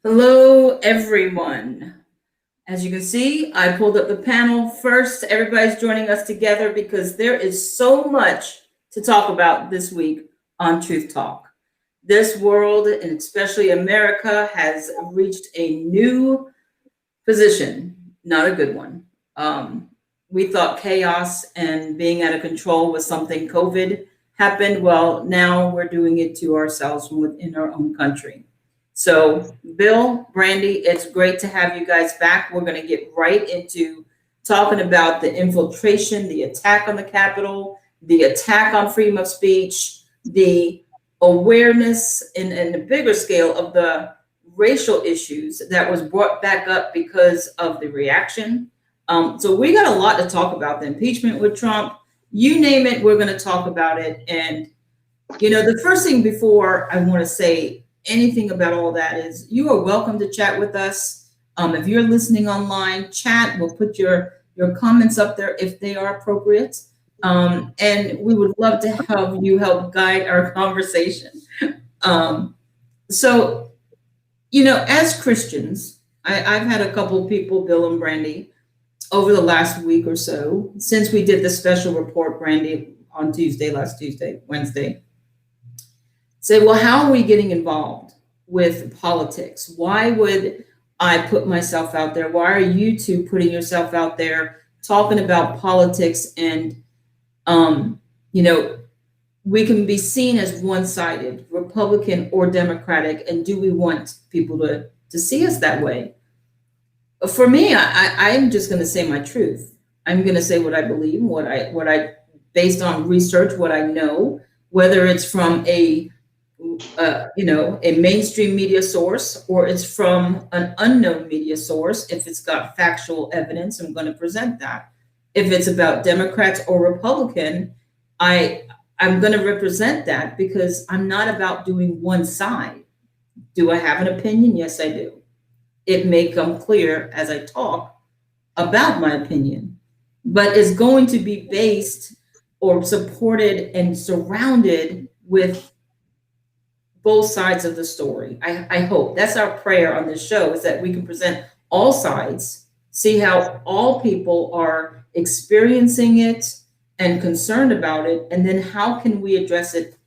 Hello, everyone. As you can see, I pulled up the panel first. Everybody's joining us together because there is so much to talk about this week on Truth Talk. This world, and especially America, has reached a new position, not a good one. We thought chaos and being out of control was something COVID happened. Well, now we're doing it to ourselves from within our own country. So, Bill, Brandy, it's great to have you guys back. We're going to get right into talking about the infiltration, the attack on the Capitol, the attack on freedom of speech, the awareness and the bigger scale of the racial issues that was brought back up because of the reaction. So we got a lot to talk about. The impeachment with Trump, you name it, we're going to talk about it. And the first thing before I want to say anything about all that is you are welcome to chat with us. If you're listening online, chat. We'll put your comments up there if they are appropriate. And we would love to have you help guide our conversation. So as Christians, I've had a couple of people, Bill and Brandy, over the last week or so, since we did the special report, Brandy, on last Tuesday, Wednesday, say, well, how are we getting involved with politics? Why would I put myself out there? Why are you two putting yourself out there talking about politics? And, we can be seen as one-sided, Republican or Democratic, and do we want people to see us that way? For me, I'm just going to say my truth. I'm going to say what I believe, what I based on research, what I know, whether it's from a mainstream media source or it's from an unknown media source. If it's got factual evidence, I'm going to present that. If it's about Democrats or Republican, I'm going to represent that because I'm not about doing one side. Do I have an opinion? Yes, I do. It may come clear as I talk about my opinion, but it's going to be based or supported and surrounded with both sides of the story. I hope that's our prayer on this show, is that we can present all sides, see how all people are experiencing it and concerned about it, and then how can we address it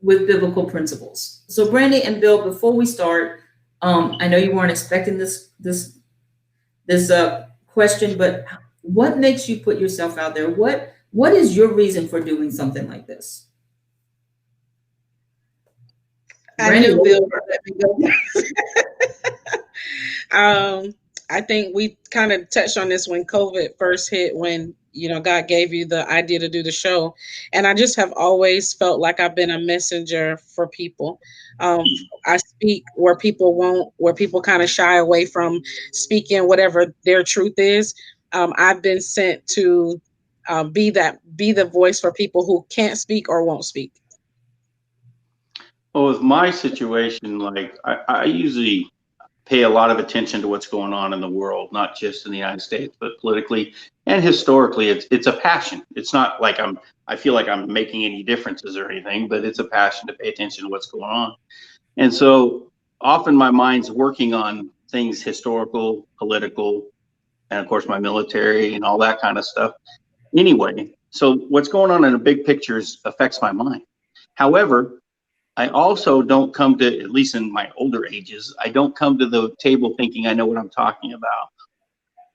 with biblical principles. So Brandy and Bill, before we start, I know you weren't expecting this question, but what makes you put yourself out there? What is your reason for doing something like this? I knew Bill would let me go. I think we kind of touched on this when COVID first hit, when God gave you the idea to do the show, and I just have always felt like I've been a messenger for people. I speak where people won't, where people kind of shy away from speaking whatever their truth is. I've been sent to be the voice for people who can't speak or won't speak. Well, with my situation, like I usually pay a lot of attention to what's going on in the world, not just in the United States, but politically and historically. It's a passion. It's not like I feel like I'm making any differences or anything, but it's a passion to pay attention to what's going on. And so often my mind's working on things historical, political, and of course my military and all that kind of stuff. Anyway, so what's going on in the big pictures affects my mind. However, I also don't come to, at least in my older ages, I don't come to the table thinking I know what I'm talking about.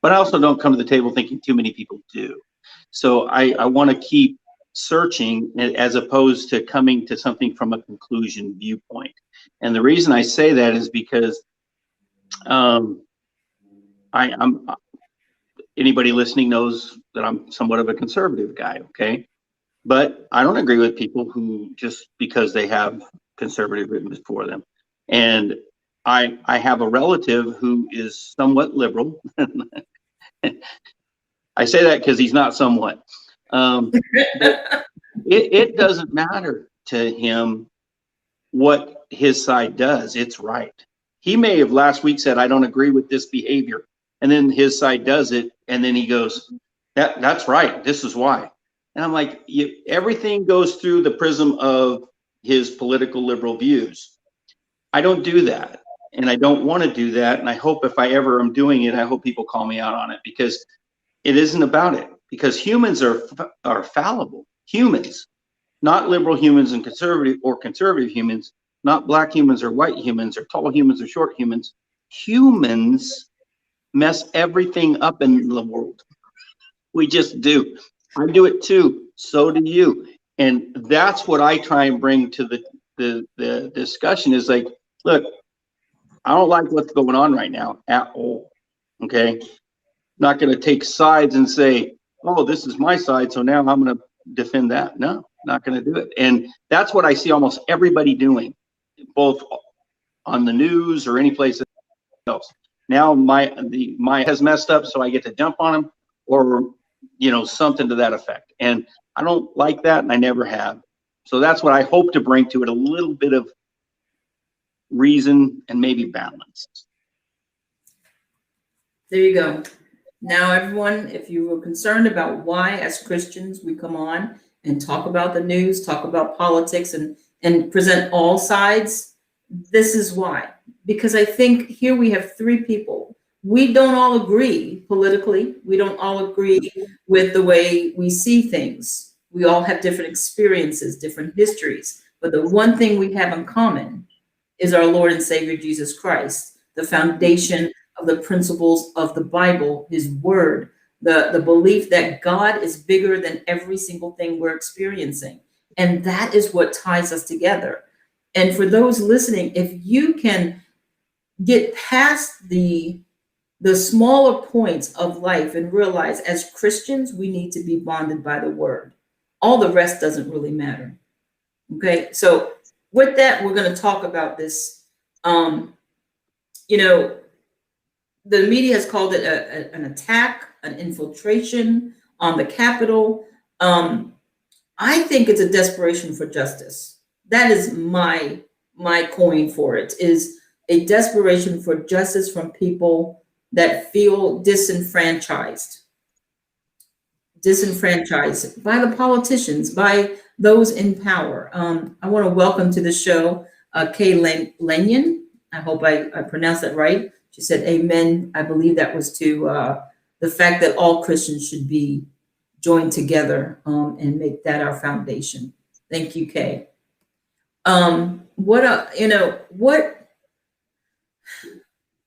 But I also don't come to the table thinking too many people do. So I want to keep searching as opposed to coming to something from a conclusion viewpoint. And the reason I say that is because I'm anybody listening knows that I'm somewhat of a conservative guy, okay? But I don't agree with people who just because they have conservative written before them. And I have a relative who is somewhat liberal. I say that because he's not somewhat. But it doesn't matter to him what his side does. It's right. He may have last week said, I don't agree with this behavior. And then his side does it. And then he goes, that's right. This is why. And I'm like, everything goes through the prism of his political liberal views. I don't do that. And I don't want to do that. And I hope if I ever am doing it, I hope people call me out on it, because it isn't about it. Because humans are fallible. Humans, not liberal humans and conservative humans, not black humans or white humans or tall humans or short humans. Humans mess everything up in the world. We just do. I do it too. So do you. And that's what I try and bring to the discussion is like, look, I don't like what's going on right now at all. Okay. Not going to take sides and say, oh, this is my side, so now I'm going to defend that. No, not going to do it. And that's what I see almost everybody doing, both on the news or any place else. Now my has messed up, so I get to jump on them, or something to that effect. And I don't like that, and I never have. So that's what I hope to bring to it, a little bit of reason and maybe balance. There you go. Now, everyone, if you were concerned about why, as Christians, we come on and talk about the news, talk about politics, and present all sides, this is why. Because I think here we have three people. We don't all agree politically. We don't all agree with the way we see things. We all have different experiences, different histories. But the one thing we have in common is our Lord and Savior, Jesus Christ, the foundation of the principles of the Bible, his word, the belief that God is bigger than every single thing we're experiencing. And that is what ties us together. And for those listening, if you can get past the smaller points of life and realize as Christians, we need to be bonded by the word. All the rest doesn't really matter. Okay, so with that, we're going to talk about this. The media has called it an attack, an infiltration on the Capitol. I think it's a desperation for justice. That is my coin for it, is a desperation for justice from people that feel disenfranchised by the politicians, by those in power. I want to welcome to the show Kay Lanyon. I hope I pronounced that right. She said, amen. I believe that was to the fact that all Christians should be joined together and make that our foundation. Thank you, Kay.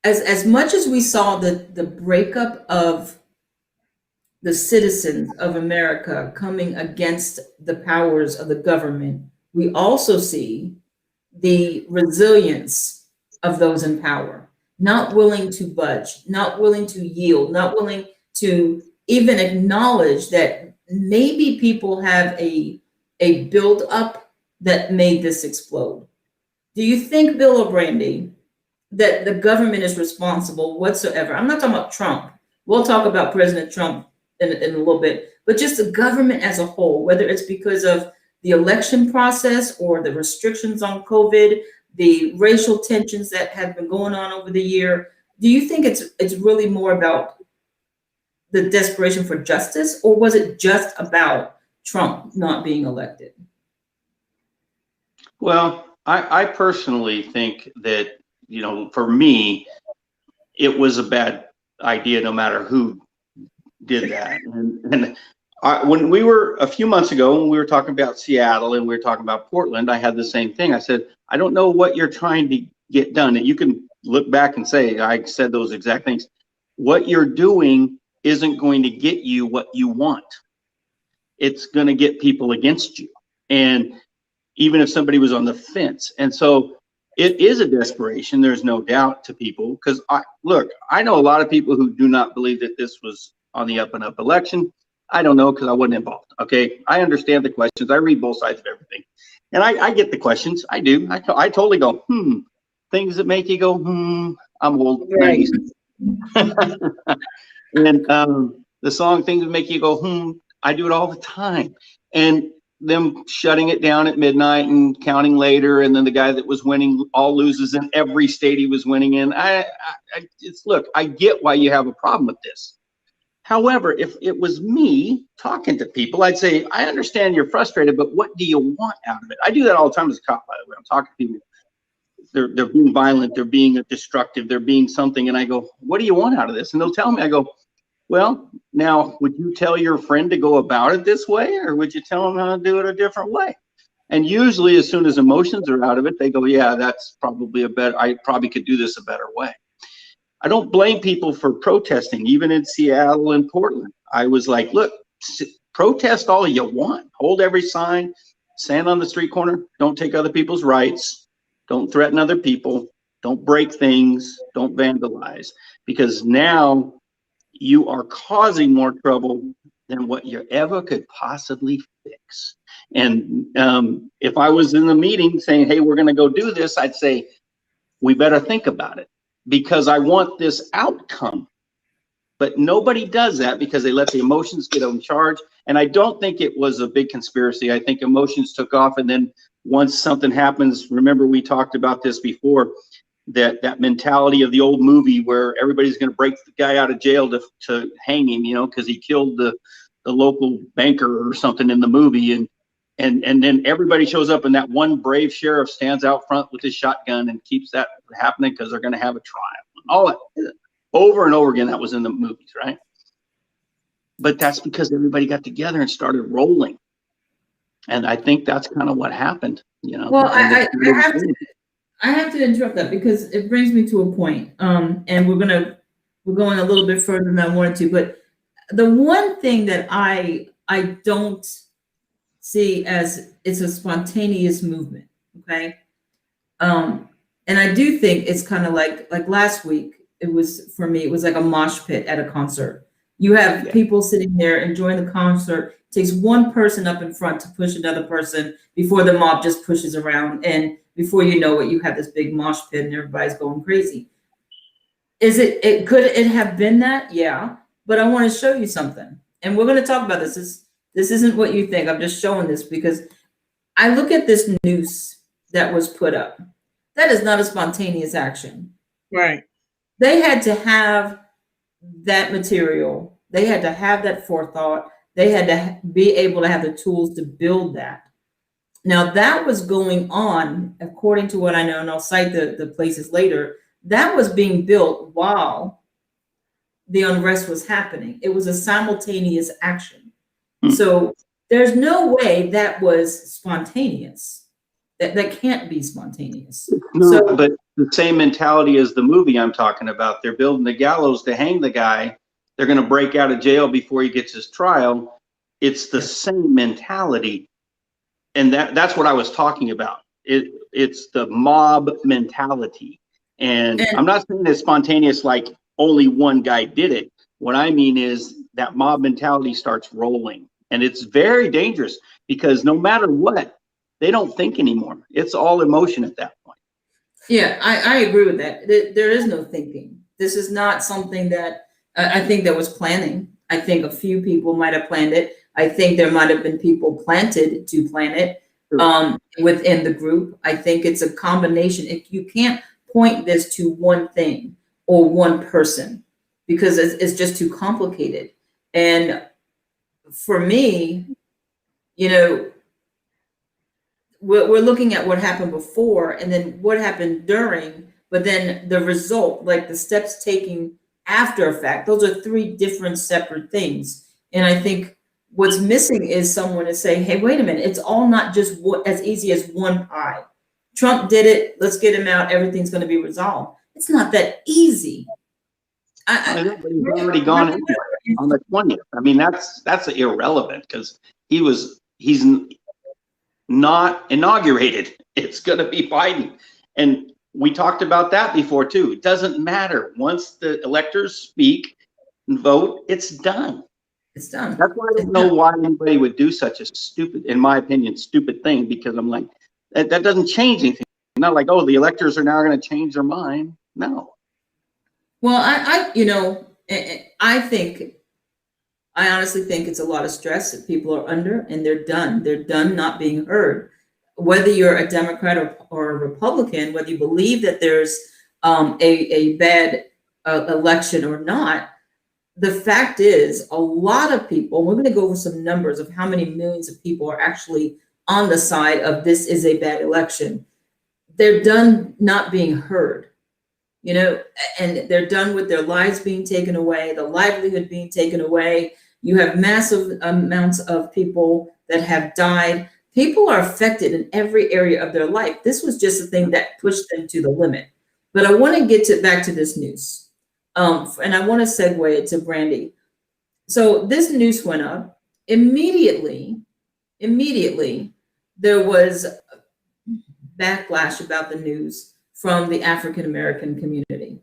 As much as we saw the breakup of the citizens of America coming against the powers of the government, we also see the resilience of those in power, not willing to budge, not willing to yield, not willing to even acknowledge that maybe people have a build up that made this explode. Do you think, Bill O'Brandy, that the government is responsible whatsoever? I'm not talking about Trump. We'll talk about President Trump in a little bit, but just the government as a whole, whether it's because of the election process or the restrictions on COVID, the racial tensions that have been going on over the year. Do you think it's really more about the desperation for justice, or was it just about Trump not being elected? Well, I personally think that, for me, it was a bad idea no matter who did that. And when we were a few months ago, when we were talking about Seattle and we were talking about Portland, I had the same thing. I said, I don't know what you're trying to get done. And you can look back and say, I said those exact things. What you're doing isn't going to get you what you want. It's going to get people against you. And even if somebody was on the fence. And so it is a desperation. There's no doubt to people, because I know a lot of people who do not believe that this was on the up and up election. I don't know, because I wasn't involved. Okay. I understand the questions. I read both sides of everything. And I get the questions. I do. I totally go, things that make you go, I'm old. Right. And the song, things that make you go, I do it all the time. And them shutting it down at midnight and counting later, and then the guy that was winning all loses in every state he was winning in. Look, I get why you have a problem with this. However, if it was me talking to people, I'd say, I understand you're frustrated, but what do you want out of it? I do that all the time as a cop, by the way. I'm talking to people. they're being violent, they're being destructive, they're being something. And I go, what do you want out of this? And they'll tell me, I go, well, now, would you tell your friend to go about it this way, or would you tell them how to do it a different way? And usually as soon as emotions are out of it, they go, yeah, that's probably I probably could do this a better way. I don't blame people for protesting, even in Seattle and Portland. I was like, look, protest all you want, hold every sign, stand on the street corner, don't take other people's rights, don't threaten other people, don't break things, don't vandalize, because now you are causing more trouble than what you ever could possibly fix. And if I was in the meeting saying, hey, we're going to go do this, I'd say, we better think about it, because I want this outcome. But nobody does that because they let the emotions get in charge. And I don't think it was a big conspiracy. I think emotions took off. And then once something happens, remember we talked about this before, that mentality of the old movie where everybody's going to break the guy out of jail to hang him, you know, because he killed the local banker or something in the movie. And then everybody shows up and that one brave sheriff stands out front with his shotgun and keeps that happening because they're going to have a trial. All that, over and over again, that was in the movies, right? But that's because everybody got together and started rolling. And I think that's kind of what happened, you know. Well, I have to interrupt that because it brings me to a point. And we're going a little bit further than I wanted to. But the one thing that I don't see as it's a spontaneous movement, okay? And I do think it's kind of like last week. It was, for me, it was like a mosh pit at a concert. You have people sitting there enjoying the concert. It takes one person up in front to push another person before the mob just pushes around. And before you know it, you have this big mosh pit and everybody's going crazy. Could it have been that? Yeah. But I want to show you something. And we're going to talk about this. This isn't what you think. I'm just showing this because I look at this noose that was put up. That is not a spontaneous action. Right. They had to have that material. They had to have that forethought. They had to be able to have the tools to build that. Now that was going on, according to what I know, and I'll cite the places later, that was being built while the unrest was happening. It was a simultaneous action. So there's no way that was spontaneous. That can't be spontaneous. No, but the same mentality as the movie I'm talking about. They're building the gallows to hang the guy. They're going to break out of jail before he gets his trial. It's the same mentality. And that's what I was talking about. It's the mob mentality. And I'm not saying it's spontaneous like only one guy did it. What I mean is that mob mentality starts rolling. And it's very dangerous because no matter what, they don't think anymore. It's all emotion at that point. Yeah, I agree with that. There is no thinking. This is not something that I think there was planning. I think a few people might have planned it. I think there might have been people planted to plan it within the group. I think it's a combination. You can't point this to one thing or one person because it's just too complicated. And for me, you know, we're looking at what happened before and then what happened during, but then the result, like the steps taken after a fact, those are three different separate things. And I think what's missing is someone to say, hey, wait a minute, it's all not just as easy as one pie. Trump did it, let's get him out, everything's going to be resolved. It's not that easy. I know, but he's already gone anyway on the 20th. I mean, that's irrelevant because he's not inaugurated. It's going to be Biden. And we talked about that before too. It doesn't matter. Once the electors speak and vote, it's done. It's done. That's why I don't know why anybody would do such a stupid, in my opinion, stupid thing, because I'm like, that doesn't change anything. Not like, oh, the electors are now going to change their mind. No. Well, I honestly think it's a lot of stress that people are under, and they're done. They're done not being heard. Whether you're a Democrat or a Republican, whether you believe that there's a bad election or not, the fact is a lot of people, we're going to go over some numbers of how many millions of people are actually on the side of this is a bad election. they're done not being heard, you know, and they're done with their lives being taken away, the livelihood being taken away. You have massive amounts of people that have died. People are affected in every area of their life. This was just a thing that pushed them to the limit. But I want to get back to this news, and I want to segue it to Brandy. So this news went up immediately. Immediately, there was backlash about the news from the African American community,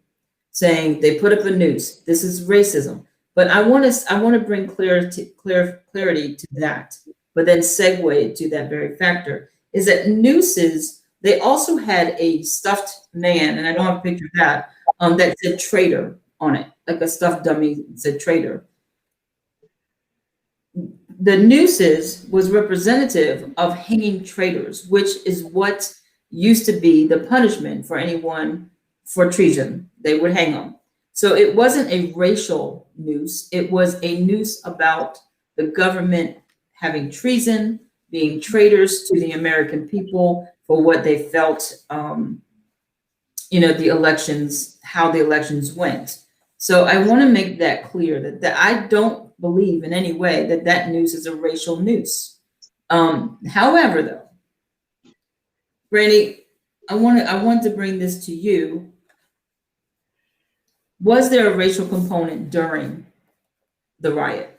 saying they put up a noose. This is racism. But I want to bring clarity to that, but then segue to that very factor is that nooses. They also had a stuffed man, and I don't have a picture of that, that said traitor on it, like a stuffed dummy said traitor. The nooses was representative of hanging traitors, which is what used to be the punishment for anyone for treason. They would hang them. So it wasn't a racial noose. It was a noose about the government having treason, being traitors to the American people for what they felt, the elections, how the elections went. So I want to make that clear that I don't believe in any way that noose is a racial noose. However, though, Brandy, I want to bring this to you. Was there a racial component during the riot?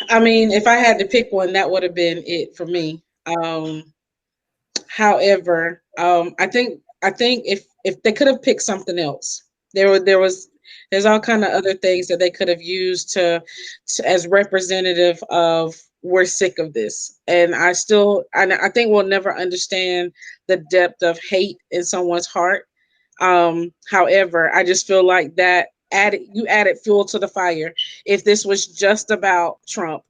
I mean, if I had to pick one, that would have been it for me. However, I think if they could have picked something else, there's all kind of other things that they could have used to as representative of we're sick of this. And I think we'll never understand the depth of hate in someone's heart. However, I just feel like that added fuel to the fire. If this was just about Trump,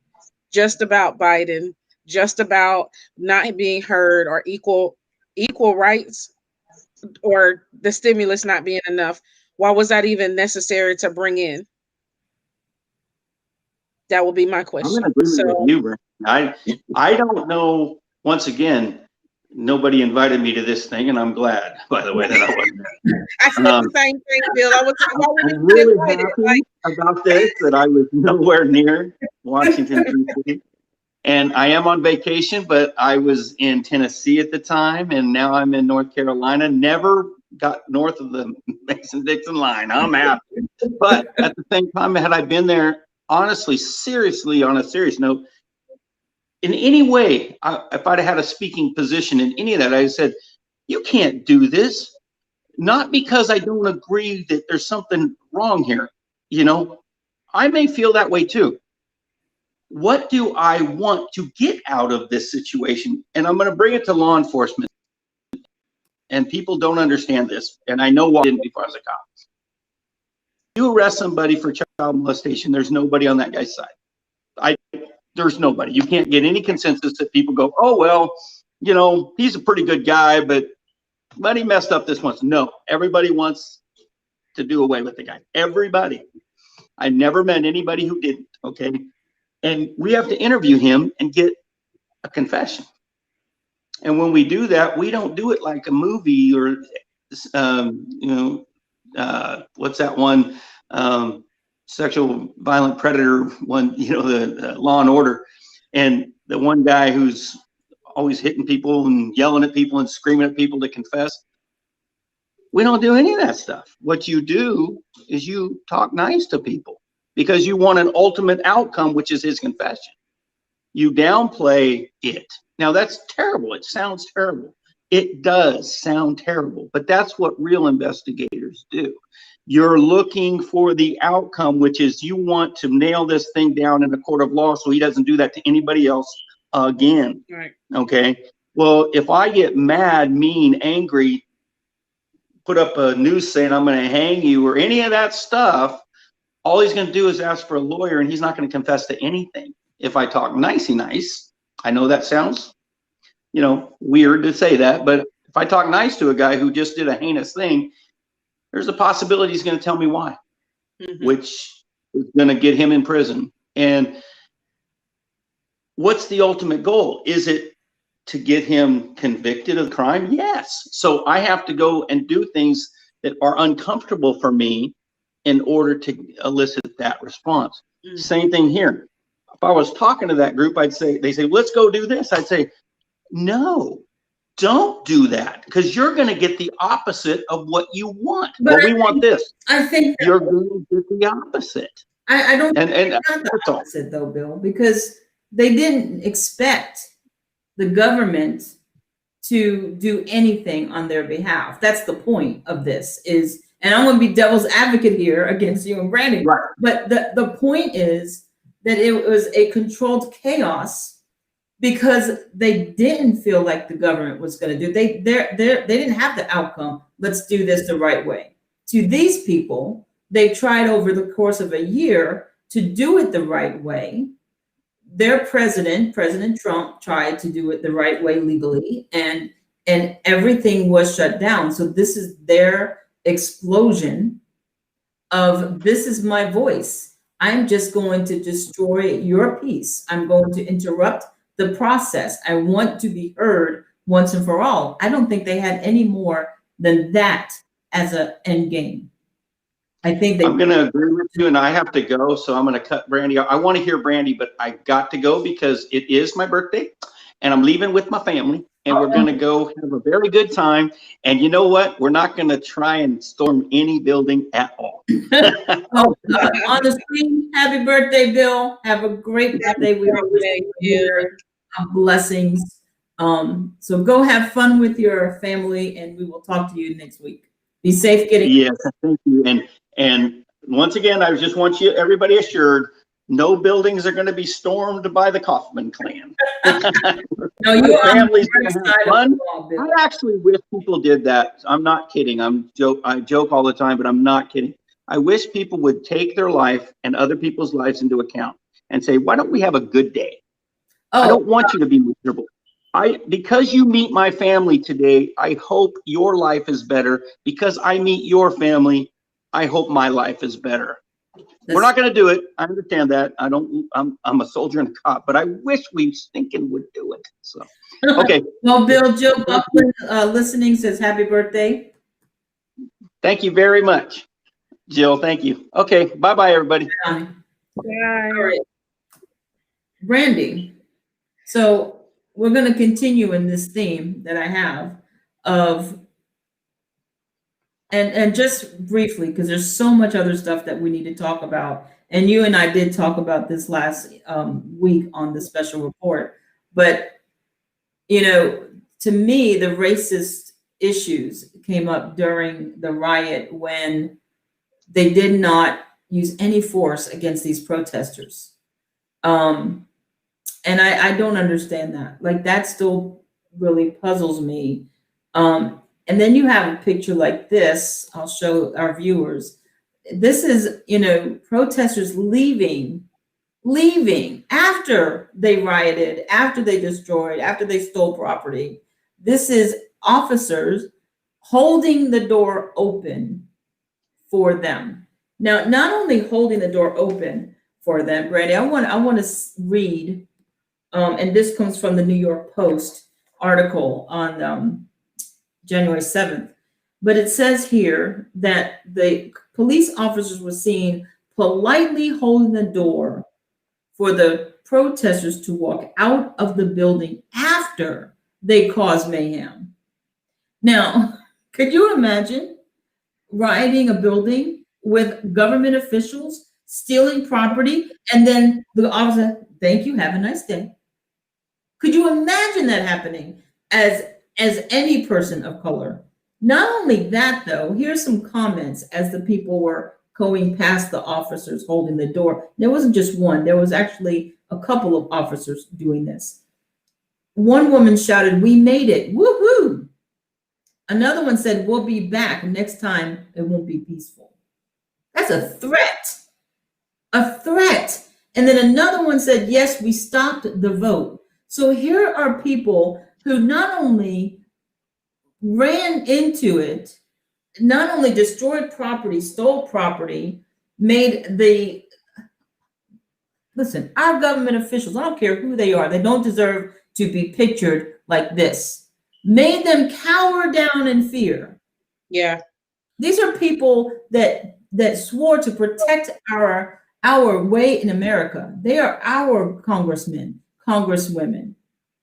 just about Biden, just about not being heard or equal rights, or the stimulus not being enough, why was that even necessary to bring in? That would be my I'm question. going to agree So with you, Brent. I don't know. Once again, nobody invited me to this thing, and I'm glad, by the way, that I wasn't there. I said the same thing, Bill. I was like, why would I'm you get really invited? happy about this, that I was nowhere near Washington, D.C. And I am on vacation, but I was in Tennessee at the time, and now I'm in North Carolina. Never got north of the Mason-Dixon line. I'm happy. But at the same time, had I been there, honestly, seriously, on a serious note, in any way, if I'd had a speaking position in any of that, I said, you can't do this. Not because I don't agree that there's something wrong here. I may feel that way too. What do I want to get out of this situation? And I'm going to bring it to law enforcement. And people don't understand this. And I know why I didn't before I was a cop. You arrest somebody for child molestation, there's nobody on that guy's side. There's nobody. You can't get any consensus that people go, oh, well, he's a pretty good guy, but he messed up this once. No, everybody wants to do away with the guy. Everybody. I never met anybody who didn't, okay? And we have to interview him and get a confession. And when we do that, we don't do it like a movie or, what's that one, sexual violent predator one, the Law and Order. And the one guy who's always hitting people and yelling at people and screaming at people to confess. We don't do any of that stuff. What you do is you talk nice to people because you want an ultimate outcome, which is his confession. You downplay it. Now that's terrible. It sounds terrible. It does sound terrible, but that's what real investigators do. You're looking for the outcome, which is you want to nail this thing down in a court of law so he doesn't do that to anybody else again. right. Okay. Well, if I get mad, mean, angry, put up a noose saying I'm going to hang you or any of that stuff, all he's going to do is ask for a lawyer, and he's not going to confess to anything. If I talk nicey nice, I know that sounds, weird to say that, but if I talk nice to a guy who just did a heinous thing, there's a possibility he's going to tell me why, which is going to get him in prison. And what's the ultimate goal? Is it to get him convicted of crime? Yes. So I have to go and do things that are uncomfortable for me in order to elicit that response. Mm. Same thing here. If I was talking to that group, they say, let's go do this. I'd say, no, don't do that, because you're going to get the opposite of what you want. But we want this. I think You're going to get the opposite. I don't And think it's not the that's all. opposite though, Bill, because they didn't expect the government to do anything on their behalf. That's the point of this is, and I'm going to be devil's advocate here against you and Brandon. Right. But the point is that it was a controlled chaos because they didn't feel like the government was going to do. They didn't have the outcome. Let's do this the right way. To these people, they tried over the course of a year to do it the right way. Their President Trump, tried to do it the right way legally, and everything was shut down. So this is their explosion of, this is my voice. I'm just going to destroy your peace. I'm going to interrupt the process. I want to be heard once and for all. I don't think they had any more than that as an end game. I think I'm going to agree with you, and I have to go, so I'm going to cut Brandy out. I want to hear Brandy, but I got to go because it is my birthday, and I'm leaving with my family, and we're going to go have a very good time. And you know what? We're not going to try and storm any building at all. on the screen, happy birthday, Bill. Have a great birthday. We are blessings. So go have fun with your family, and we will talk to you next week. Be safe getting. Yes, thank you. And once again, I just want everybody assured, no buildings are going to be stormed by the Kaufman clan. No, you are families going to have fun. I actually wish people did that. I'm not kidding. I joke all the time, but I'm not kidding. I wish people would take their life and other people's lives into account and say, why don't we have a good day? I don't want you to be miserable. Because you meet my family today, I hope your life is better. Because I meet your family, I hope my life is better. We're not going to do it. I understand that. I'm a soldier and a cop, but I wish we stinking would do it. So, okay. Well, Bill, Joe Buckland, listening, says happy birthday. Thank you very much, Jill. Thank you. Okay. Bye-bye, everybody. Bye. All right. Brandy, so we're going to continue in this theme that I have of, and just briefly, because there's so much other stuff that we need to talk about. And you and I did talk about this last week on the special report. But, to me, the racist issues came up during the riot when they did not use any force against these protesters. And I don't understand that. Like, that still really puzzles me. And then you have a picture like this. I'll show our viewers. This is, protesters leaving after they rioted, after they destroyed, after they stole property. This is officers holding the door open for them. Now, not only holding the door open for them, Brandy, I want to read, and this comes from the New York Post article on January 7th. But it says here that the police officers were seen politely holding the door for the protesters to walk out of the building after they caused mayhem. Now, could you imagine rioting a building with government officials stealing property, and then the officer, thank you, have a nice day? Could you imagine that happening as any person of color? Not only that, though, here's some comments as the people were going past the officers holding the door. There wasn't just one, there was actually a couple of officers doing this. One woman shouted, "We made it, woohoo!" Another one said, "We'll be back. Next time it won't be peaceful." That's a threat. A threat. And then another one said, "Yes, we stopped the vote." So here are people who not only ran into it, not only destroyed property, stole property, listen, our government officials, I don't care who they are, they don't deserve to be pictured like this, made them cower down in fear. Yeah. These are people that swore to protect our way in America. They are our congressmen, congresswomen,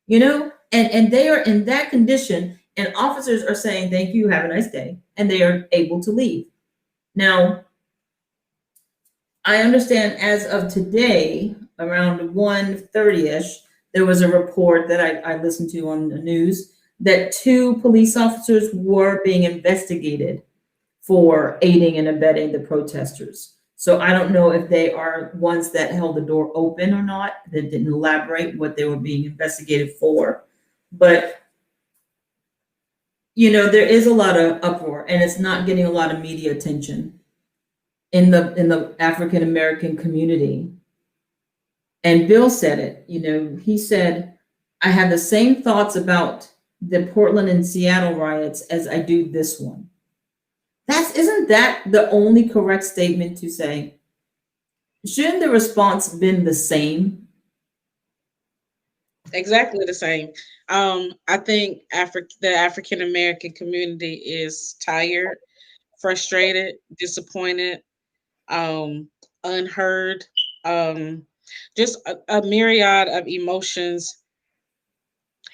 you know, and they are in that condition, and officers are saying, thank you, have a nice day, and they are able to leave. Now, I understand as of today, around 1:30ish, there was a report that I listened to on the news that 2 police officers were being investigated for aiding and abetting the protesters. So I don't know if they are ones that held the door open or not, that didn't elaborate what they were being investigated for. But, you know, there is a lot of uproar, and it's not getting a lot of media attention in the African American community. And Bill said it, you know, he said, I have the same thoughts about the Portland and Seattle riots as I do this one. Isn't that the only correct statement to say? Shouldn't the response been the same? Exactly the same. I think the African American community is tired, frustrated, disappointed, um, unheard, um, just a myriad of emotions.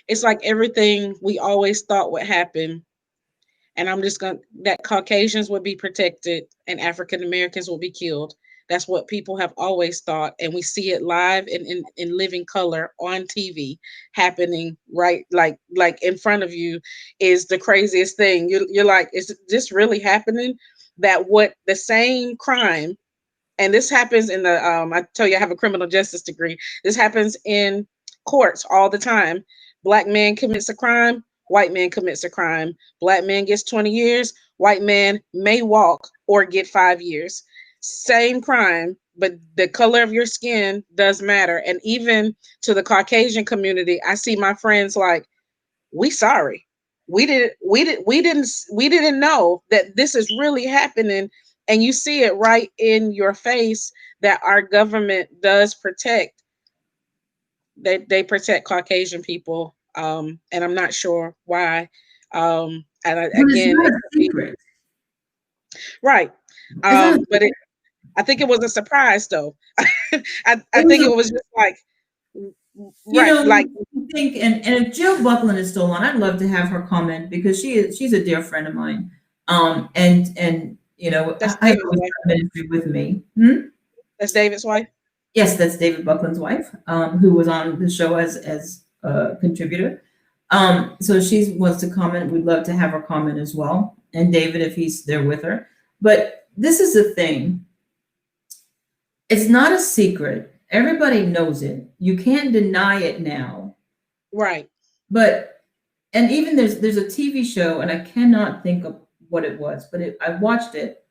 It's like everything we always thought would happen. And I'm just going to, that Caucasians would be protected and African Americans will be killed. That's what people have always thought. And we see it live in living color on TV happening right, like in front of you is the craziest thing. You're like, is this really happening? That what the same crime, and this happens in the I tell you I have a criminal justice degree. This happens in courts all the time. Black man commits a crime, white man commits a crime. Black man gets 20 years, white man may walk or get 5 years. Same crime, but the color of your skin does matter. And even to the Caucasian community, I see my friends like, we sorry. We didn't know that this is really happening. And you see it right in your face that our government does protect. They protect Caucasian people. And I'm not sure why. But it's Again, not it a could be secret. right. It's not a But I think it was a surprise though. I It was think it a, was just like you right, know, like you think, and if Jill Buckland is still on, I'd love to have her comment because she's a dear friend of mine. And you know, that's I've David's always wife. done ministry with me. Hmm? That's David's wife. Yes, that's David Buckland's wife, who was on the show as a contributor. So she wants to comment. We'd love to have her comment as well. And David, if he's there with her. But this is the thing. It's not a secret. Everybody knows it. You can't deny it now. Right. But and even there's a TV show, and I cannot think of what it was, but I watched it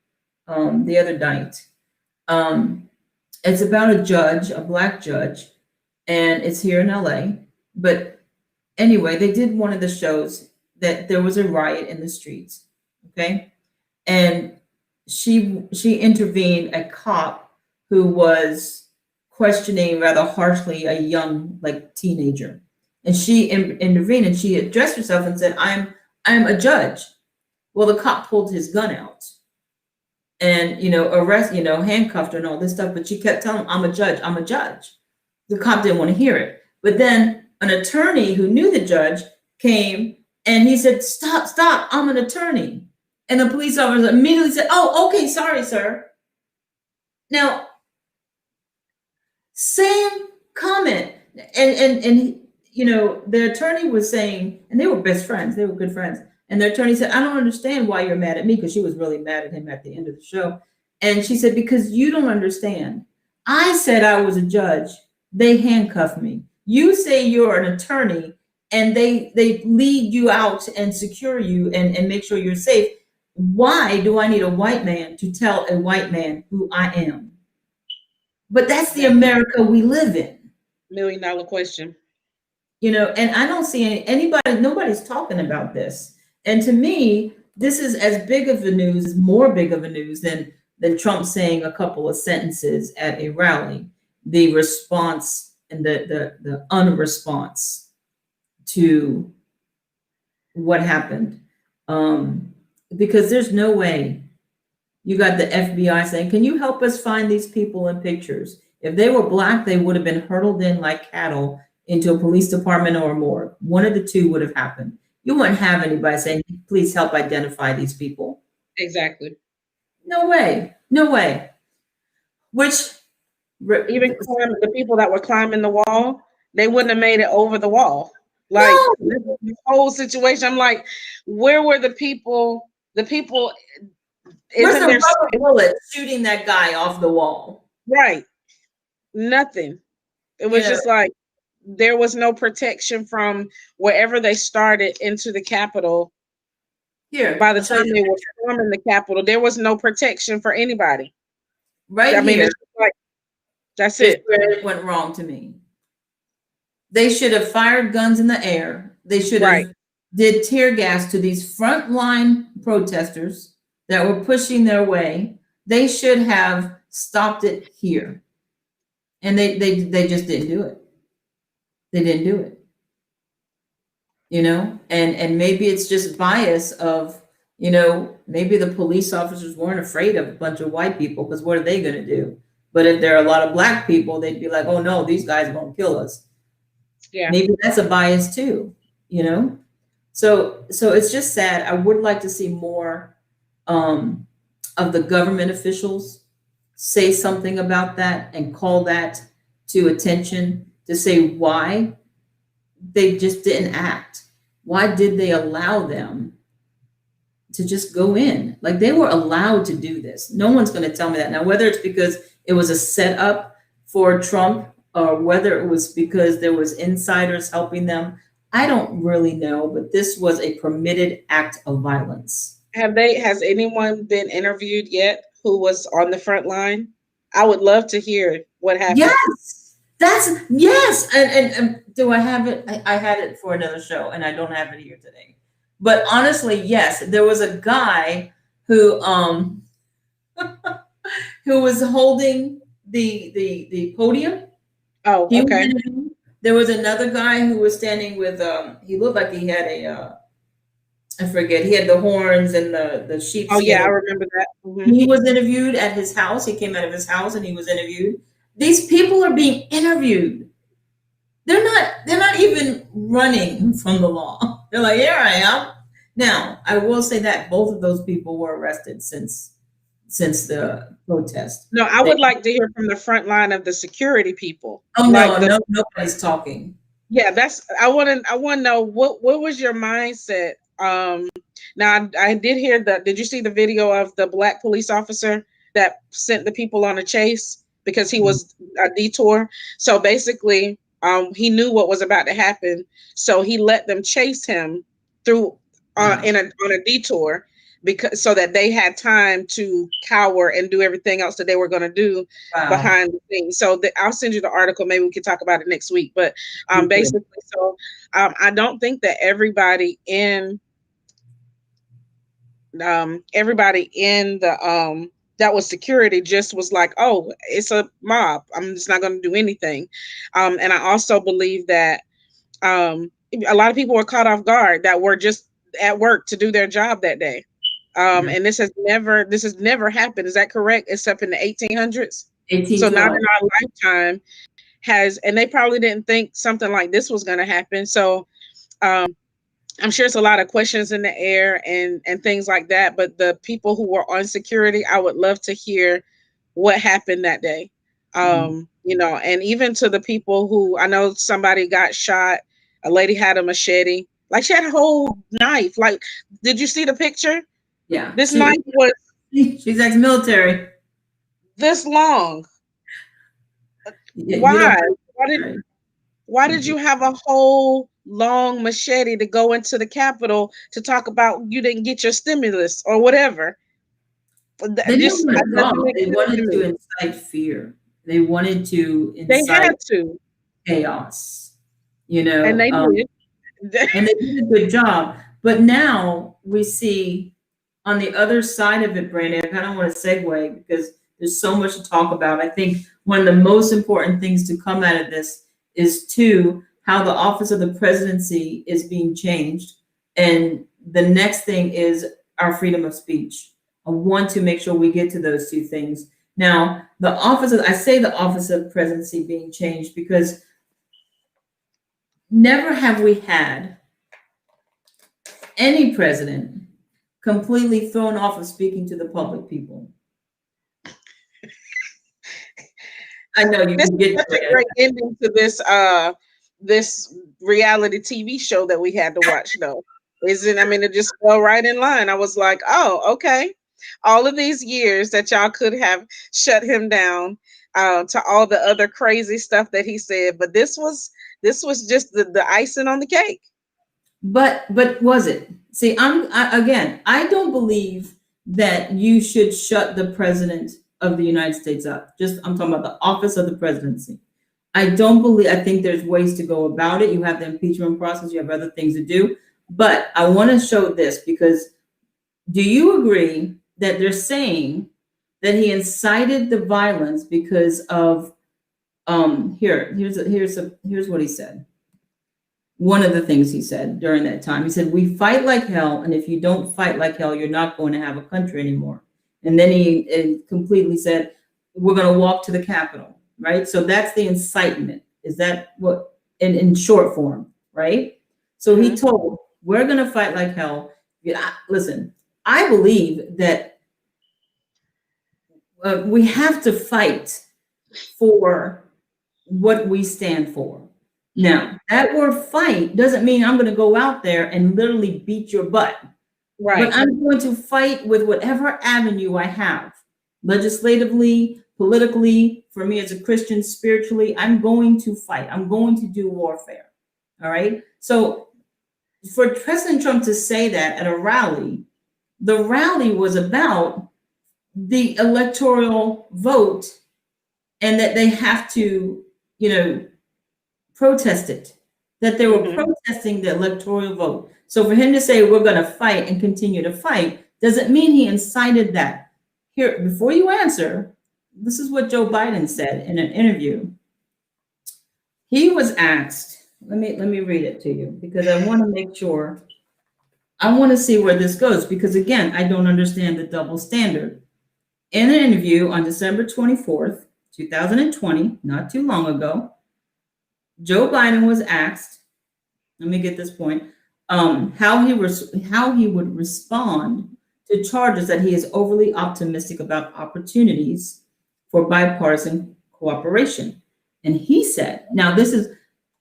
the other night. Um, it's about a judge, a black judge, and it's here in LA. But anyway, they did one of the shows that there was a riot in the streets. Okay, and she intervened a cop who was questioning rather harshly a young like teenager, and she intervened and she addressed herself and said, I'm a judge. Well, the cop pulled his gun out and handcuffed her and all this stuff, but she kept telling him, I'm a judge, I'm a judge. The cop didn't want to hear it, but then an attorney who knew the judge came and he said, stop, I'm an attorney. And the police officer immediately said, oh, okay, sorry, sir. Now, same comment. And the attorney was saying, and they were best friends, they were good friends. And the attorney said, I don't understand why you're mad at me, because she was really mad at him at the end of the show. And she said, because you don't understand. I said I was a judge. They handcuffed me. You say you're an attorney, and they lead you out and secure you and make sure you're safe. Why do I need a white man to tell a white man who I am? But that's the America we live in. $1 million question. And I don't see nobody's talking about this. And to me, this is as big of a news, more big of a news than Trump saying a couple of sentences at a rally. The response and the unresponse to what happened. Because there's no way you got the FBI saying, can you help us find these people in pictures? If they were Black, they would have been hurtled in like cattle into a police department or more. One of the two would have happened. You wouldn't have anybody saying, please help identify these people. Exactly. No way. No way. Which Even the people that were climbing the wall, they wouldn't have made it over the wall. Like no. the whole situation, I'm like, where were the people? The people, Where's isn't the there rubber bullet shooting that guy off the wall? right? Nothing. It was Yeah. just like there was no protection from wherever they started into the Capitol. Here, By the I'll show time you they were storming the Capitol, there was no protection for anybody. right I mean, here. it's like that's Is it. where it went wrong to me. They should have fired guns in the air. They should have Right. did tear gas to these frontline protesters that were pushing their way. They should have stopped it here. And they just didn't do it. They didn't do it. You know, and maybe it's just bias of, you know, maybe the police officers weren't afraid of a bunch of white people because what are they going to do? But if there are a lot of Black people, they'd be like, oh no, these guys are going to kill us. Yeah. Maybe that's a bias too, you know? So it's just sad. I would like to see more of the government officials say something about that and call that to attention to say why they just didn't act. Why did they allow them to just go in? Like they were allowed to do this. No one's going to tell me that. Now, whether it's because it was a setup for Trump or whether it was because there was insiders helping them, I don't really know, but this was a permitted act of violence. Has anyone been interviewed yet who was on the front line? I would love to hear what happened. Yes. And do I have it? I had it for another show and I don't have it here today. But honestly, yes, there was a guy who who was holding the podium. Oh, okay. There was another guy who was standing with he looked like he had I forget, he had the horns and the sheep. Oh yeah, I remember that. Mm-hmm. He was interviewed at his house. He came out of his house and he was interviewed. These people are being interviewed. They're not even running from the law. They're like, here I am. Now, I will say that both of those people were arrested since the protest. No, I would like to hear from the front line of the security people. Oh no, nobody's talking. Yeah, I want to know what was your mindset. Now I did hear did you see the video of the Black police officer that sent the people on a chase because he was a detour? So basically, he knew what was about to happen, so he let them chase him through on a detour so that they had time to cower and do everything else that they were going to do behind the scenes. So I'll send you the article. Maybe we can talk about it next week. But basically, so I don't think that everybody in the that was security just was like, oh, it's a mob, I'm just not going to do anything. And I also believe that a lot of people were caught off guard that were just at work to do their job that day. And this has never happened. Is that correct? Except in the 1800s. So not in our lifetime and they probably didn't think something like this was going to happen. So I'm sure it's a lot of questions in the air and things like that. But the people who were on security, I would love to hear what happened that day. You know, and even to the people who, I know somebody got shot. A lady had a machete. Like she had a whole knife. Like, did you see the picture? Yeah. This knife was. She's ex-military. This long. Why? Why did you have a whole long machete to go into the Capitol to talk about you didn't get your stimulus or whatever? They wanted to incite fear. They wanted to incite chaos. You know, and they did. And they did a good job. But now we see on the other side of it, Brandon, I kind of want to segue because there's so much to talk about. I think one of the most important things to come out of this is how the office of the presidency is being changed. And the next thing is our freedom of speech. I want to make sure we get to those two things. Now, I say the office of presidency being changed because never have we had any president completely thrown off of speaking to the public people. I know you This can is get such a great ending to this reality TV show that we had to watch, though. Isn't, I mean, it just fell right in line. I was like, oh, okay. All of these years that y'all could have shut him down, to all the other crazy stuff that he said, but this was just the icing on the cake. But was it? See, again, I don't believe that you should shut the president of the United States up. Just I'm talking about the office of the presidency. I don't believe. I think there's ways to go about it. You have the impeachment process. You have other things to do. But I want to show this because do you agree that they're saying that he incited the violence because of here's what he said. One of the things he said during that time, he said, "We fight like hell, and if you don't fight like hell, you're not going to have a country anymore." And then he completely said, "We're going to walk to the Capitol," right? So that's the incitement. Is that what, in short form, right? So he told, "We're going to fight like hell." Yeah, listen, I believe that we have to fight for what we stand for. Now, that word fight doesn't mean I'm going to go out there and literally beat your butt. Right. But I'm going to fight with whatever avenue I have, legislatively, politically, for me as a Christian, spiritually. I'm going to fight. I'm going to do warfare. All right. So for President Trump to say that at a rally, the rally was about the electoral vote and that they have to, protest it, that they were protesting the electoral vote. So for him to say we're going to fight and continue to fight doesn't mean he incited that. Here, before you answer, this is what Joe Biden said in an interview. He was asked, let me read it to you because I want to make sure, I want to see where this goes because again, I don't understand the double standard. In an interview on December 24th, 2020, not too long ago, Joe Biden was asked, let me get this point, how he would respond to charges that he is overly optimistic about opportunities for bipartisan cooperation. And he said, now this is,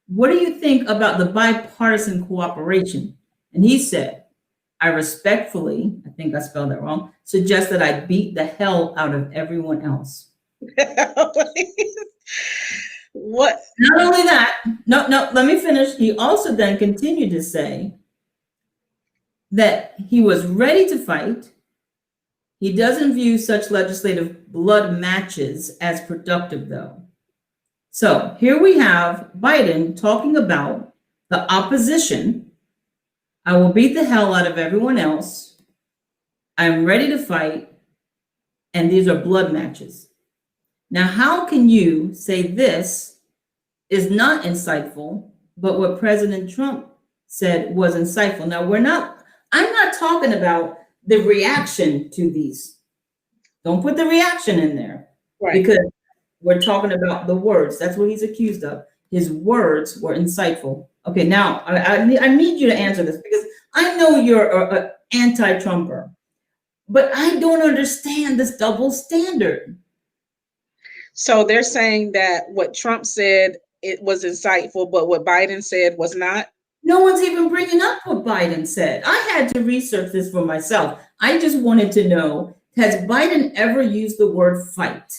what do you think about the bipartisan cooperation? And he said, I respectfully, I think I spelled that wrong, suggest that I beat the hell out of everyone else. What? Not only that, no, let me finish. He also then continued to say that he was ready to fight. He doesn't view such legislative blood matches as productive, though. So here we have Biden talking about the opposition. I will beat the hell out of everyone else. I'm ready to fight. And these are blood matches. Now, how can you say this is not insightful, but what President Trump said was insightful? Now, I'm not talking about the reaction to these. Don't put the reaction in there. Right. Because we're talking about the words. That's what he's accused of. His words were insightful. Okay, now I need you to answer this because I know you're an anti-Trumper, but I don't understand this double standard. So they're saying that what Trump said, it was insightful, but what Biden said was not? No one's even bringing up what Biden said. I had to research this for myself. I just wanted to know, has Biden ever used the word fight?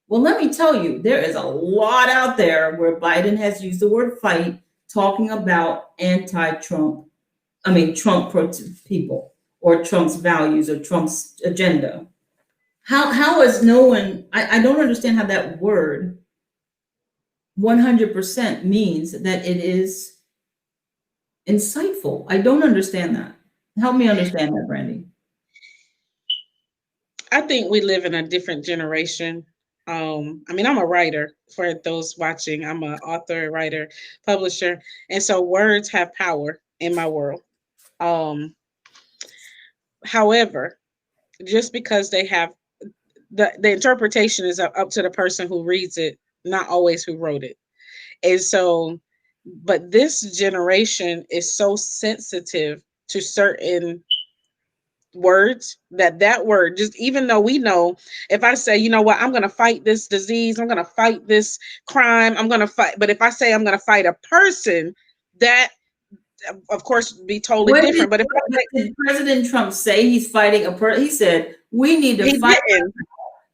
Well, let me tell you, there is a lot out there where Biden has used the word fight, talking about Trump people or Trump's values or Trump's agenda. How is no one, I don't understand how that word 100% means that it is insightful. I don't understand that. Help me understand that, Brandy. I think we live in a different generation. I mean, I'm a writer for those watching. I'm an author, writer, publisher. And so words have power in my world. Um, However, just because they have the interpretation is up to the person who reads it, not always who wrote it. And so, but this generation is so sensitive to certain words that word, just even though we know, if I say, you know what, I'm going to fight this disease, I'm going to fight this crime, I'm going to fight, but if I say I'm going to fight a person, that of course would be totally different. But if I what did President Trump say? He's fighting a person. He said we need to he fight didn't.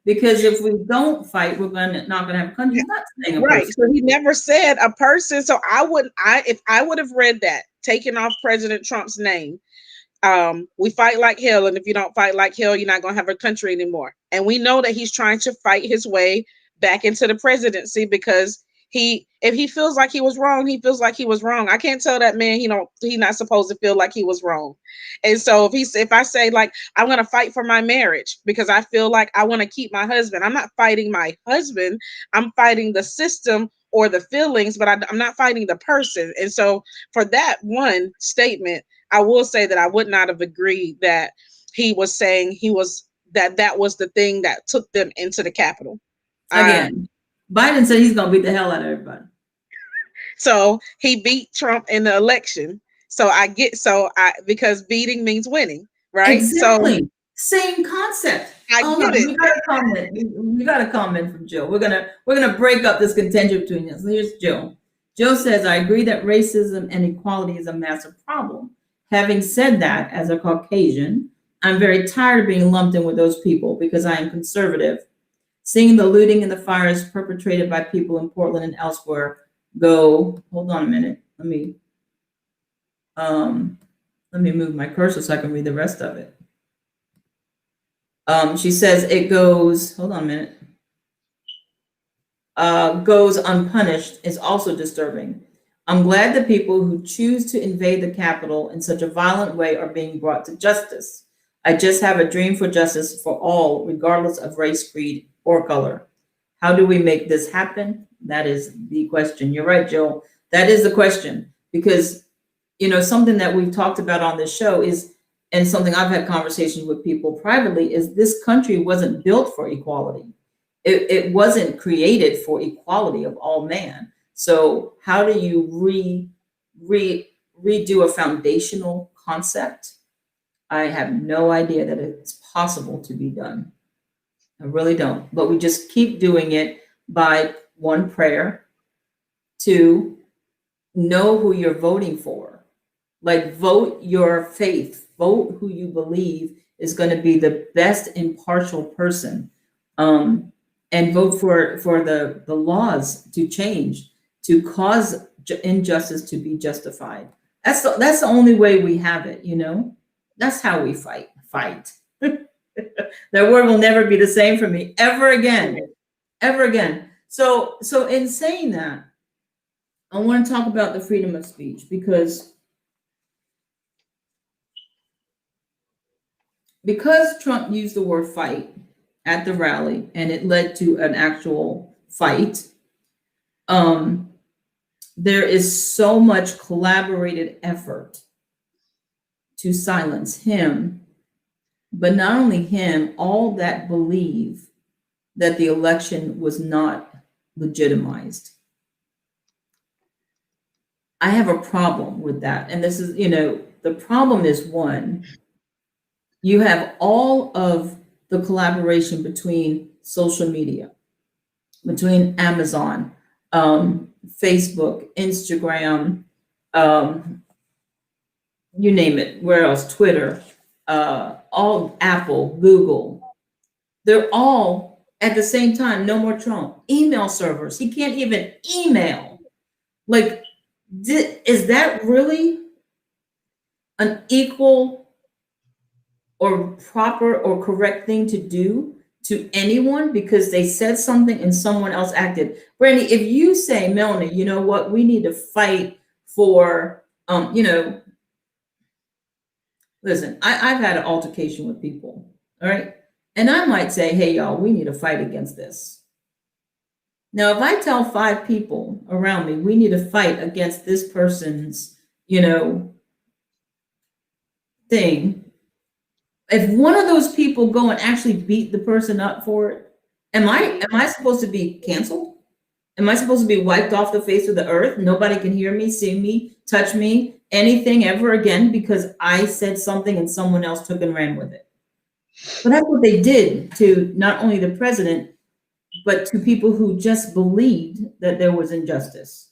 because if we don't fight, we're not gonna have a country. He's not saying a Right. person. So he never said a person. So if I would have read that, taking off President Trump's name, we fight like hell, and if you don't fight like hell, you're not going to have a country anymore. And we know that he's trying to fight his way back into the presidency because if he feels like he was wrong, he feels like he was wrong. I can't tell that man he's not supposed to feel like he was wrong. And so if I say, like, I'm going to fight for my marriage because I feel like I want to keep my husband, I'm not fighting my husband, I'm fighting the system or the feelings, but I'm not fighting the person. And so for that one statement, I will say that I would not have agreed that he was saying that was the thing that took them into the Capitol. Again, Biden said he's gonna beat the hell out of everybody. So he beat Trump in the election. Because beating means winning, right? Exactly. So Same concept. I Hold get on, it. we got a comment. We got a comment from Joe. We're gonna break up this contention between us. Here's Joe. Joe says, I agree that racism and equality is a massive problem. Having said that, as a Caucasian, I'm very tired of being lumped in with those people because I am conservative. Seeing the looting and the fires perpetrated by people in Portland and elsewhere hold on a minute. Let me move my cursor so I can read the rest of it. She says it goes, hold on a minute, goes unpunished is also disturbing. I'm glad the people who choose to invade the Capitol in such a violent way are being brought to justice. I just have a dream for justice for all, regardless of race, creed, or color. How do we make this happen? That is the question. You're right, Joel. That is the question. Because, something that we've talked about on this show is, and something I've had conversations with people privately, is this country wasn't built for equality. It wasn't created for equality of all man. So how do you redo a foundational concept? I have no idea that it's possible to be done. I really don't. But we just keep doing it by one, prayer, two, know who you're voting for. Like, vote your faith, vote who you believe is going to be the best impartial person. And vote for the laws to change, to cause injustice to be justified. That's the only way we have it, That's how we fight. That word will never be the same for me ever again. Ever again. So in saying that, I want to talk about the freedom of speech because Trump used the word fight at the rally and it led to an actual fight. There is so much collaborated effort to silence him, but not only him, all that believe that the election was not legitimized. I have a problem with that. And this is, the problem is, one, you have all of the collaboration between social media, between Amazon, Facebook, Instagram, you name it, where else, Twitter, all Apple, Google, they're all at the same time, no more Trump. Email servers, he can't even email. Like, is that really an equal or proper or correct thing to do to anyone because they said something and someone else acted? Brandy, if you say, Melanie, you know what, we need to fight for, listen, I've had an altercation with people, all right? And I might say, hey, y'all, we need to fight against this. Now, if I tell 5 people around me, we need to fight against this person's, you know, thing. If one of those people go and actually beat the person up for it, am I supposed to be canceled? Am I supposed to be wiped off the face of the earth? Nobody can hear me, see me, touch me, anything ever again because I said something and someone else took and ran with it. But that's what they did to not only the president, but to people who just believed that there was injustice.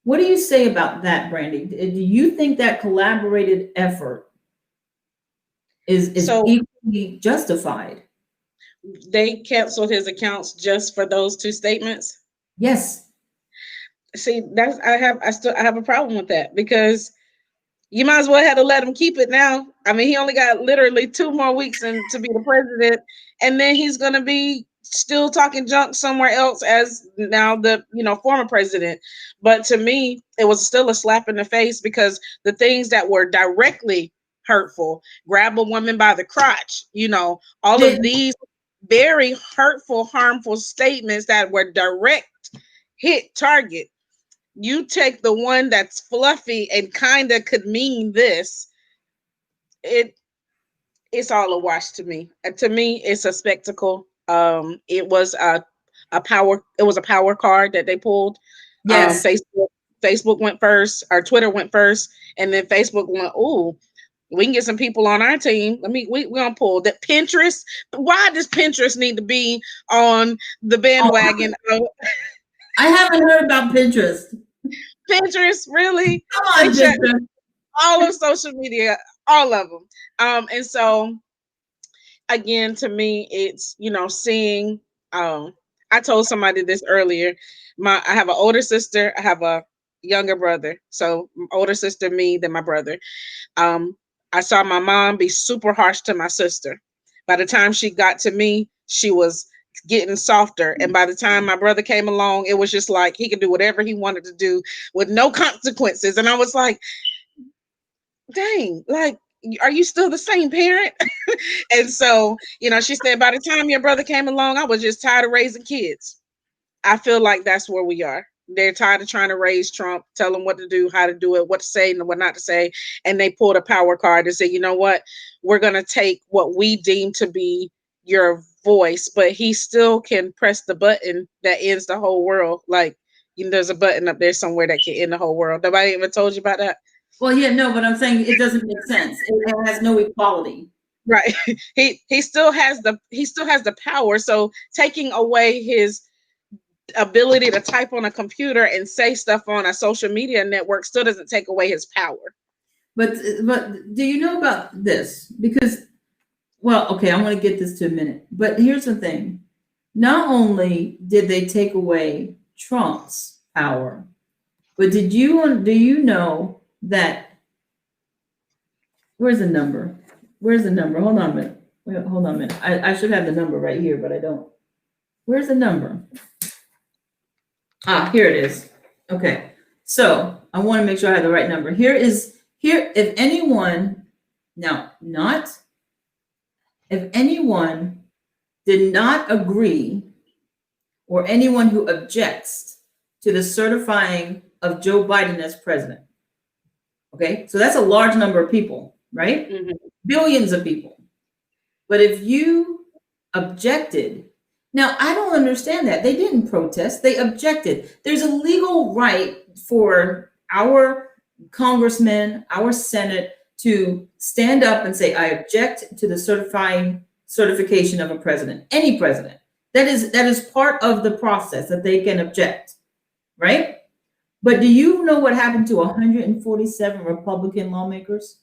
What do you say about that, Brandy? Do you think that collaborated effort is So equally justified? they canceled his accounts just for those 2 statements. Yes. See, I have a problem with that, because you might as well have to let him keep it now. I mean, he only got literally 2 more weeks to be the president, and then he's gonna be still talking junk somewhere else as now the former president. But to me, it was still a slap in the face, because the things that were directly hurtful, grab a woman by the crotch, all of Did, these very hurtful, harmful statements that were direct hit target. You take the one that's fluffy and kind of could mean this, it's all a wash to me. To me, it's a spectacle. It was a power card that they pulled. yes. Facebook went first, or Twitter went first, and then Facebook went, "Ooh, we can get some people on our team. We're gonna pull that Pinterest." Why does Pinterest need to be on the bandwagon of I haven't heard about Pinterest. Pinterest? Really? Come They on, check Pinterest. all of social media, all of them. And so again, to me, it's seeing. I told somebody this earlier. I have an older sister. I have a younger brother. So older sister, me, then my brother. I saw my mom be super harsh to my sister. By the time she got to me, she was getting softer. And by the time my brother came along, it was just like he could do whatever he wanted to do with no consequences. And I was like, dang, like, are you still the same parent? And so, she said, by the time your brother came along, I was just tired of raising kids. I feel like that's where we are. They're tired of trying to raise Trump, tell him what to do, how to do it, what to say and what not to say. And they pulled a power card and said, you know what? We're going to take what we deem to be your voice, but he still can press the button that ends the whole world. Like, there's a button up there somewhere that can end the whole world. Nobody even told you about that? Well, yeah, no, but I'm saying it doesn't make sense. It has no equality. Right. He still has the power. So taking away his ability to type on a computer and say stuff on a social media network still doesn't take away his power. But do you know about this? Because, well, okay, I'm going to get this to a minute. But here's the thing. Not only did they take away Trump's power, but do you know that, where's the number? Hold on a minute. Wait, hold on a minute. I should have the number right here, but I don't. Where's the number? Here it is. Okay. So I want to make sure I have the right number. If anyone did not agree, or anyone who objects to the certifying of Joe Biden as president. Okay. So that's a large number of people, right? Mm-hmm. Billions of people. But if you objected, now I don't understand that. They didn't protest, they objected. There's a legal right for our congressmen, our Senate to stand up and say, I object to the certification of a president, any president. That is part of the process that they can object, right? But do you know what happened to 147 Republican lawmakers?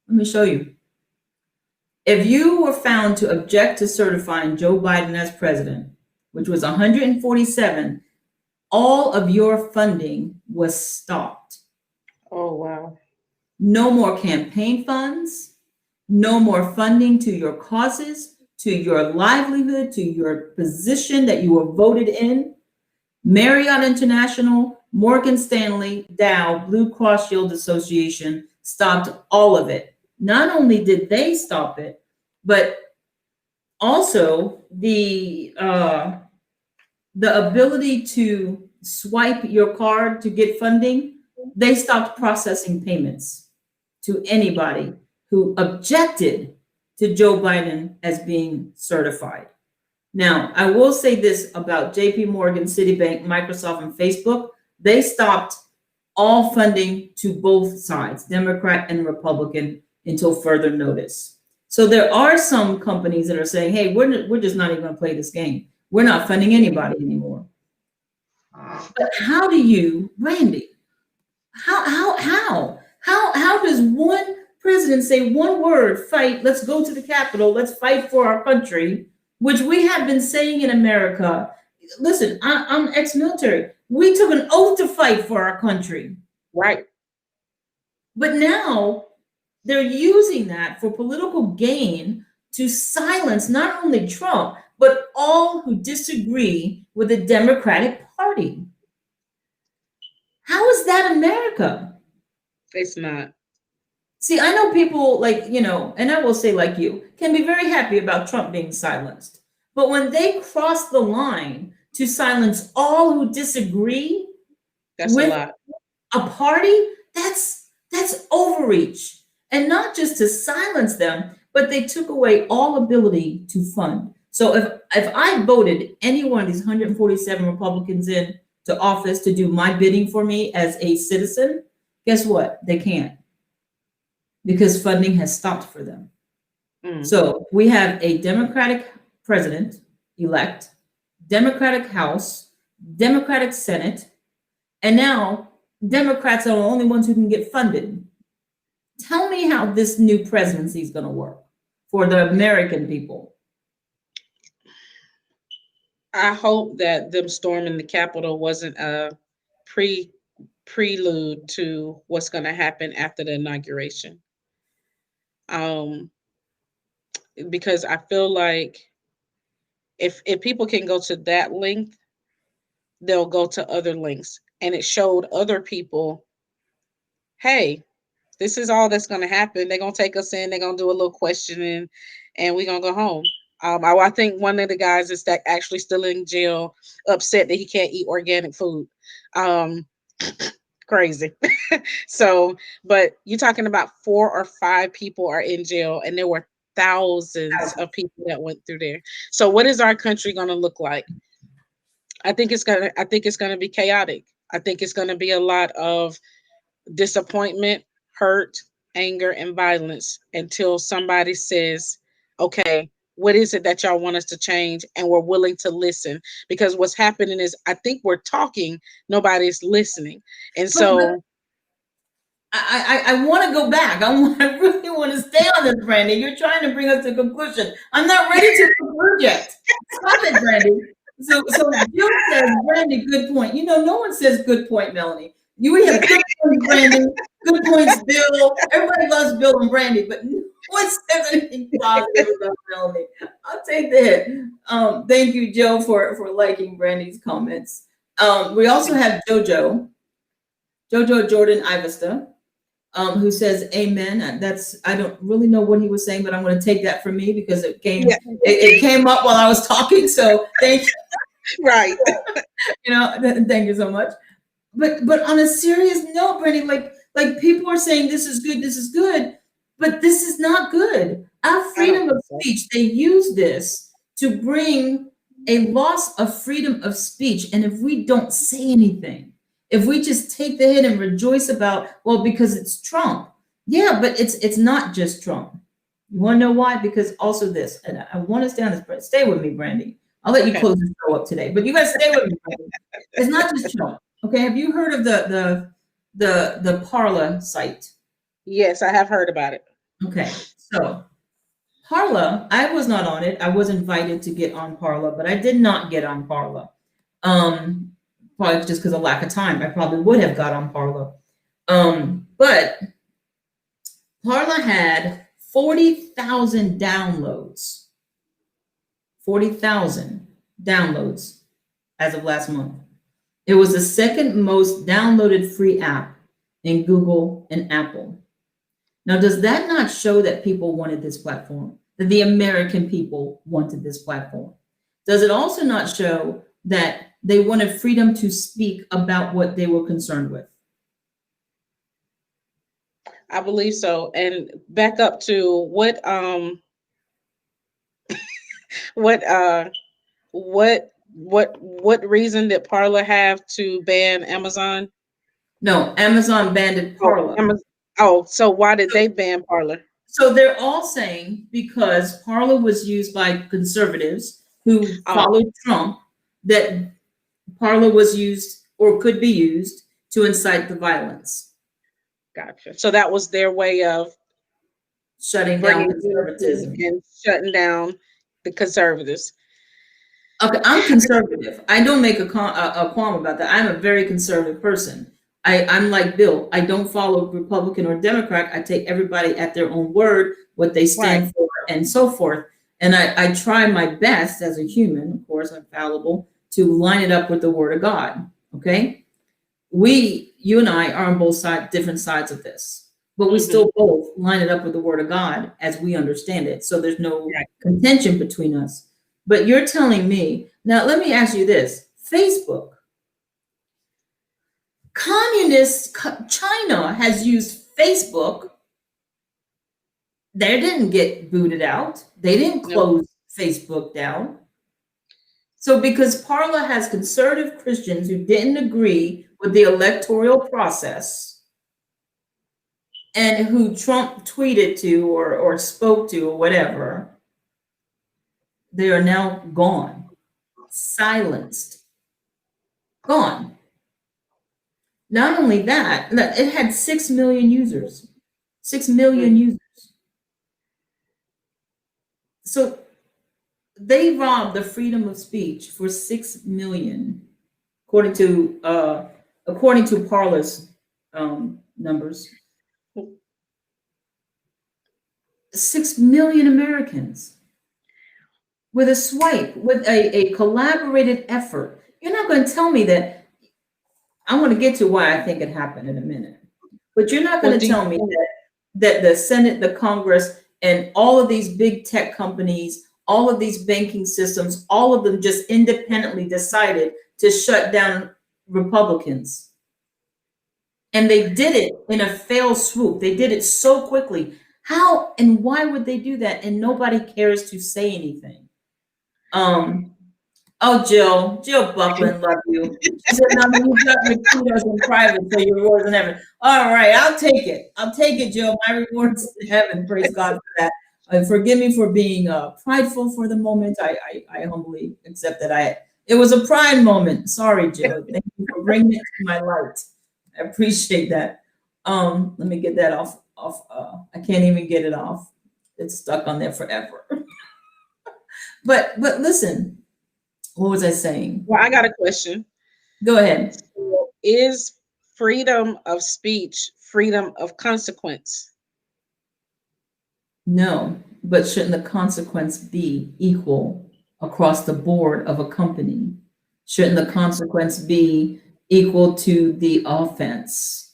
Let me show you. If you were found to object to certifying Joe Biden as president, which was 147, all of your funding was stopped. Oh, wow. No more campaign funds, no more funding to your causes, to your livelihood, to your position that you were voted in. Marriott International, Morgan Stanley, Dow, Blue Cross Shield Association stopped all of it. Not only did they stop it, but also the the ability to swipe your card to get funding, they stopped processing payments to anybody who objected to Joe Biden as being certified. Now, I will say this about JP Morgan, Citibank, Microsoft, and Facebook. They stopped all funding to both sides, Democrat and Republican, until further notice. So there are some companies that are saying, hey, we're just not even going to play this game. We're not funding anybody anymore. But how do you, Randy, how does one president say one word, fight, let's go to the Capitol, let's fight for our country, which we have been saying in America. Listen, I'm ex-military. We took an oath to fight for our country. Right. But now they're using that for political gain to silence not only Trump, but all who disagree with the Democratic Party. How is that America? It's not. See, I know people like, and I will say like you, can be very happy about Trump being silenced. But when they cross the line to silence all who disagree That's with a lot. a party, that's overreach. And not just to silence them, but they took away all ability to fund. So if I voted any one of these 147 Republicans in to office to do my bidding for me as a citizen, guess what? They can't, because funding has stopped for them. So we have a Democratic president elect, Democratic House, Democratic Senate, and now Democrats are the only ones who can get funded. Tell me how this new presidency is going to work for the American people. I hope that them storming the Capitol wasn't a prelude to what's going to happen after the inauguration. Because I feel like if people can go to that length, they'll go to other lengths. And it showed other people, hey, this is all that's going to happen. They're going to take us in. They're going to do a little questioning, and we're going to go home. I think one of the guys is that actually still in jail, upset that he can't eat organic food. Crazy. So, but you're talking about 4 or 5 people are in jail, and there were thousands of people that went through there. So what is our country going to look like? I think it's going to be chaotic. I think it's going to be a lot of disappointment, hurt, anger, and violence until somebody says, okay, what is it that y'all want us to change? And we're willing to listen, because what's happening is I think we're talking, nobody's listening. And so I want to go back. I really want to stay on this, Brandy. You're trying to bring us to a conclusion. I'm not ready to conclude yet. Stop it, Brandy. So Bill says, Brandy, good point. No one says good point, Melanie. We have good points, Brandy. Good points, Bill. Everybody loves Bill and Brandy, but no one says anything positive about Melanie. I'll take the hit. Thank you, Joe, for liking Brandy's comments. We also have Jojo Jordan Ivesta, who says amen. I don't really know what he was saying, but I'm going to take that from me because it came up while I was talking. So thank you. Right. Thank you so much. But on a serious note, Brandy, like people are saying this is good, but this is not good. Our freedom of speech, they use this to bring a loss of freedom of speech. And if we don't say anything, if we just take the hit and rejoice about, well, because it's Trump. Yeah, but it's not just Trump. You want to know why? Because also this, and I want us down this, but stay with me, Brandy. I'll let you close the show up today, but you guys stay with me, Brandy. It's not just Trump. Okay, have you heard of the Parler site? Yes, I have heard about it. Okay, so Parler, I was not on it. I was invited to get on Parler, but I did not get on Parler. Probably just because of lack of time. I probably would have got on Parler. But Parler had 40,000 downloads. 40,000 downloads as of last month. It was the second most downloaded free app in Google and Apple. Now, does that not show that people wanted this platform? That the American people wanted this platform? Does it also not show that they wanted freedom to speak about what they were concerned with. I believe so. And back up to what what reason did Parler have to ban Amazon? No, Amazon banned Oh, Parler. so why did they ban Parler? So they're all saying because Parler was used by conservatives who followed Trump, that Parler was used or could be used to incite the violence. Gotcha. So that was their way of Shutting down bringing unity conservatism. and shutting down the conservatives. Okay, I'm conservative. I don't make a qualm about that. I'm a very conservative person. I'm like Bill. I don't follow Republican or Democrat. I take everybody at their own word, what they stand for, and so forth. And I try my best as a human, of course, I'm fallible, to line it up with the Word of God. Okay, you and I are on both sides, different sides of this, but we still both line it up with the Word of God as we understand it. So there's no contention between us. But you're telling me, now let me ask you this, Facebook, communist China has used Facebook. They didn't get booted out. They didn't close Facebook down. So because Parler has conservative Christians who didn't agree with the electoral process and who Trump tweeted to or spoke to or whatever, they are now gone, silenced, gone. Not only that, it had 6 million users. 6 million users. So they robbed the freedom of speech for 6 million, according to Parler's numbers. 6 million Americans with a swipe, with a collaborated effort. You're not going to tell me that. I want to get to why I think it happened in a minute. But you're not going to tell me that the Senate, the Congress, and all of these big tech companies, all of these banking systems, all of them just independently decided to shut down Republicans. And they did it in a fail swoop. They did it so quickly. How and why would they do that? And nobody cares to say anything. Oh, Jill Buckland, love you. She said, "No, you got your kudos in private, so your rewards in heaven." All right, I'll take it, Jill. My rewards in heaven. Praise God for that. And forgive me for being prideful for the moment. I humbly accept that it was a pride moment. Sorry, Jill. Thank you for bringing it to my light. I appreciate that. Let me get that off. I can't even get it off. It's stuck on there forever. But listen. What was I saying? Well, I got a question. Go ahead. So is freedom of speech freedom of consequence? No, but shouldn't the consequence be equal across the board of a company? Shouldn't the consequence be equal to the offense?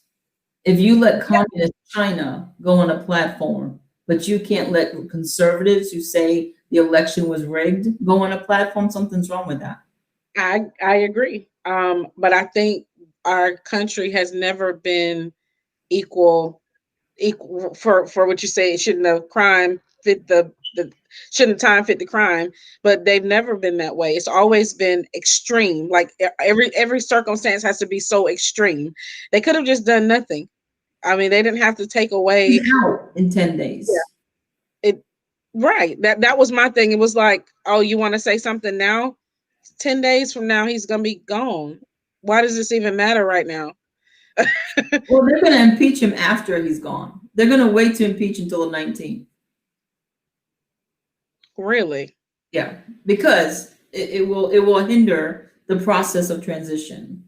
If you let communist China go on a platform, but you can't let conservatives who say the election was rigged go on a platform, something's wrong with that. I agree. But I think our country has never been equal for what you say. Shouldn't the crime fit shouldn't time fit the crime? But they've never been that way. It's always been extreme. Like every circumstance has to be so extreme. They could have just done nothing. I mean, they didn't have to take away out in 10 days. Yeah. Right. That was my thing. It was like, oh, you want to say something now? 10 days from now, he's gonna be gone. Why does this even matter right now? Well, they're gonna impeach him after he's gone. They're gonna wait to impeach until the 19th. Really? Yeah, because it will hinder the process of transition.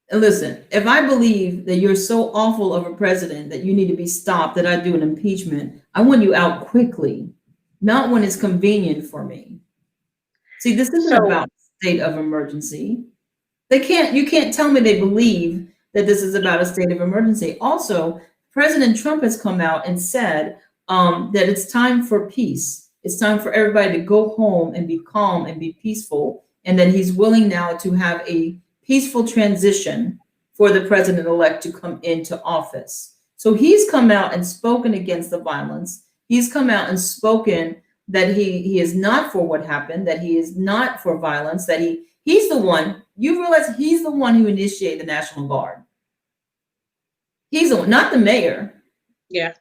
And listen, if I believe that you're so awful of a president that you need to be stopped, that I do an impeachment, I want you out quickly, not when it's convenient for me. See, this isn't about state of emergency. You can't tell me they believe that this is about a state of emergency. Also, President Trump has come out and said that it's time for peace. It's time for everybody to go home and be calm and be peaceful and that he's willing now to have a peaceful transition for the president-elect to come into office. So he's come out and spoken against the violence. He's come out and spoken that he is not for what happened, that he is not for violence, that he's the one, you realize he's the one who initiated the National Guard. He's the one, not the mayor. Yeah.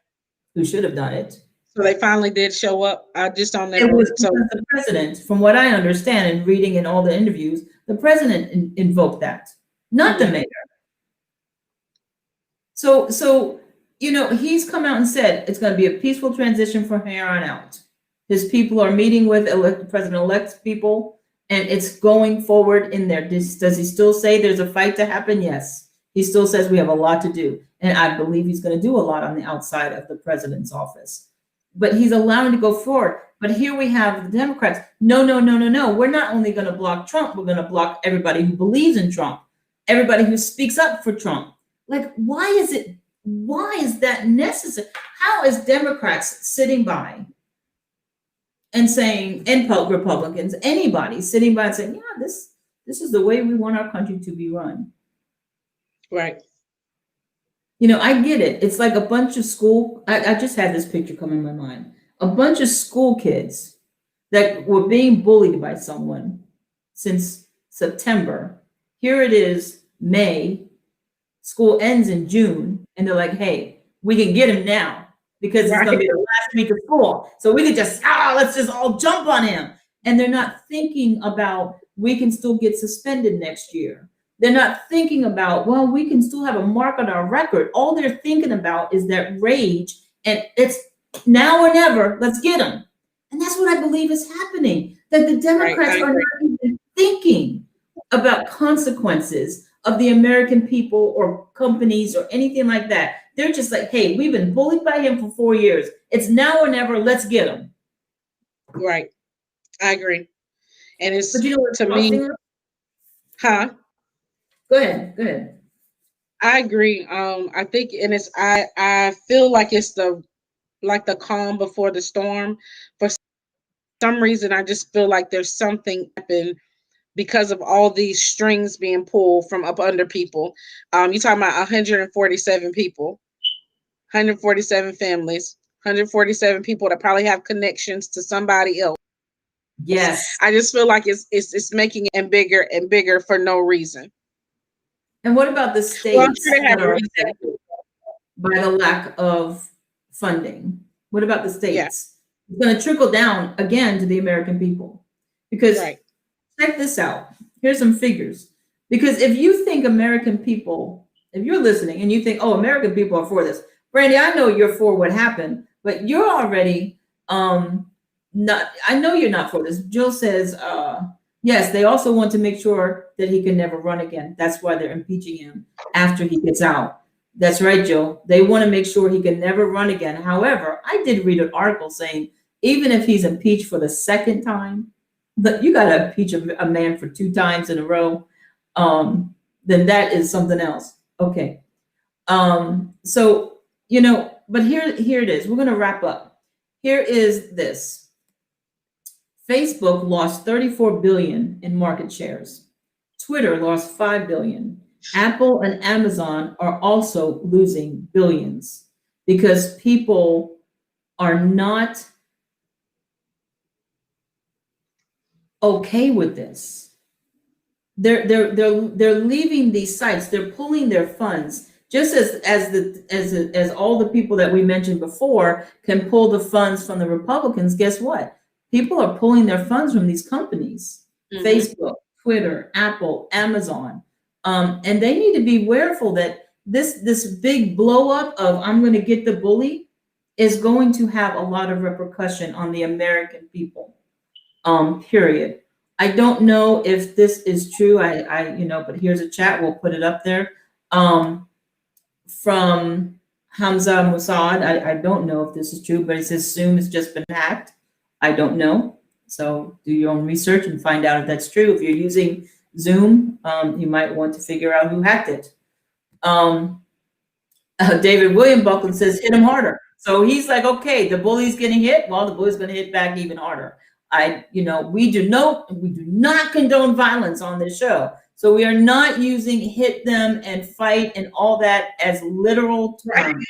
Who should have done it. So they finally did show up. I just don't know. It was because the president, from what I understand and reading in all the interviews, the president invoked that, not the mayor. So he's come out and said it's going to be a peaceful transition from here on out. His people are meeting with president-elect's people, and it's going forward in there. Does he still say there's a fight to happen? Yes. He still says we have a lot to do. And I believe he's going to do a lot on the outside of the president's office. But he's allowing to go forward. But here we have the Democrats. No. We're not only going to block Trump, we're going to block everybody who believes in Trump, everybody who speaks up for Trump. Like, why is that necessary? How is Democrats sitting by and saying, and Republicans, anybody sitting by and saying, yeah, this is the way we want our country to be run? Right. I get it. It's like a bunch of I just had this picture come in my mind. A bunch of school kids that were being bullied by someone since September. Here it is, May. School ends in June. And they're like, hey, we can get him now because it's going to be the last week of school. So we could let's just all jump on him. And they're not thinking about, we can still get suspended next year. They're not thinking about, well, we can still have a mark on our record. All they're thinking about is that rage, and it's now or never, let's get them. And that's what I believe is happening, that the Democrats are not even thinking about consequences of the American people or companies or anything like that. They're just like, hey, we've been bullied by him for 4 years. It's now or never, let's get him. Right. I agree. And it's, but to me, Go ahead. I agree. I think, and I feel like it's the calm before the storm. For some reason, I just feel like there's something happened because of all these strings being pulled from up under people. You're talking about 147 people, 147 families, 147 people that probably have connections to somebody else. Yes. I just feel like it's making it bigger and bigger for no reason. And what about the states that are affected by the lack of funding? What about the states? Yeah. It's going to trickle down again to the American people. Because check this out. Here's some figures. Because if you think American people, if you're listening and you think, oh, American people are for this, Brandy, I know you're for what happened, but you're already not. I know you're not for this. Jill says, yes, they also want to make sure that he can never run again. That's why they're impeaching him after he gets out. That's right, Jill. They want to make sure he can never run again. However, I did read an article saying even if he's impeached for the second time, but you got to impeach a man for 2 times in a row, then that is something else. Okay. So, but here it is. We're going to wrap up. Here is this. Facebook lost 34 billion in market shares. Twitter lost 5 billion. Apple and Amazon are also losing billions because people are not okay with this. They're leaving these sites. They're pulling their funds, just as all the people that we mentioned before can pull the funds from the Republicans. Guess what? People are pulling their funds from these companies, Facebook, Twitter, Apple, Amazon. And they need to be careful that this big blow up of I'm going to get the bully is going to have a lot of repercussion on the American people, period. I don't know if this is true. But here's a chat. We'll put it up there. From Hamza Mossad. I don't know if this is true, but it says Zoom has just been hacked. I don't know. So do your own research and find out if that's true. If you're using Zoom, you might want to figure out who hacked it. David William Buckland says, hit him harder. So he's like, okay, the bully's getting hit. Well, the bully's going to hit back even harder. we do not condone violence on this show. So we are not using hit them and fight and all that as literal terms.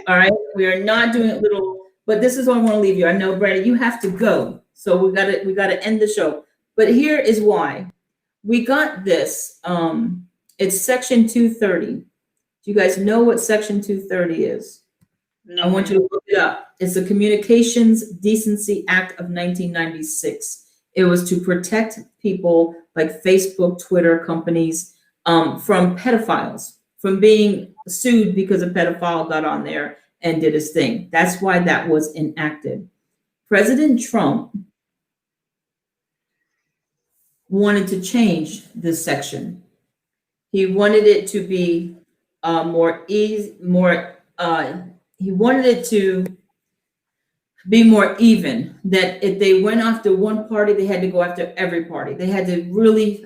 All right. We are not doing it little, but this is what I want to leave you. I know, Brandon, you have to go. So we gotta end the show. But here is why. We got this. It's section 230. Do you guys know what section 230 is? No, I want you to look it up. It's the Communications Decency Act of 1996. It was to protect people like Facebook, Twitter companies from pedophiles, from being sued because a pedophile got on there and did his thing. That's why that was enacted. President Trump wanted to change this section. He wanted it to be he wanted it to be more even, that if they went after one party, they had to go after every party. They had to really,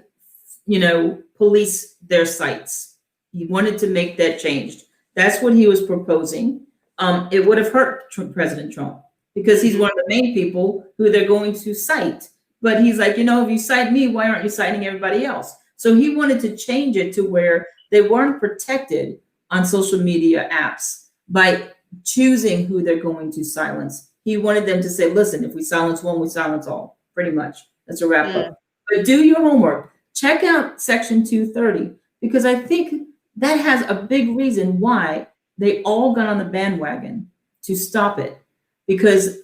police their sites. He wanted to make that changed. That's what he was proposing. It would have hurt President Trump because he's one of the main people who they're going to cite. But he's like, if you cite me, why aren't you citing everybody else? So he wanted to change it to where they weren't protected on social media apps by choosing who they're going to silence. He wanted them to say, listen, if we silence one, we silence all, pretty much. That's a wrap up. But do your homework. Check out section 230, because I think that has a big reason why they all got on the bandwagon to stop it, because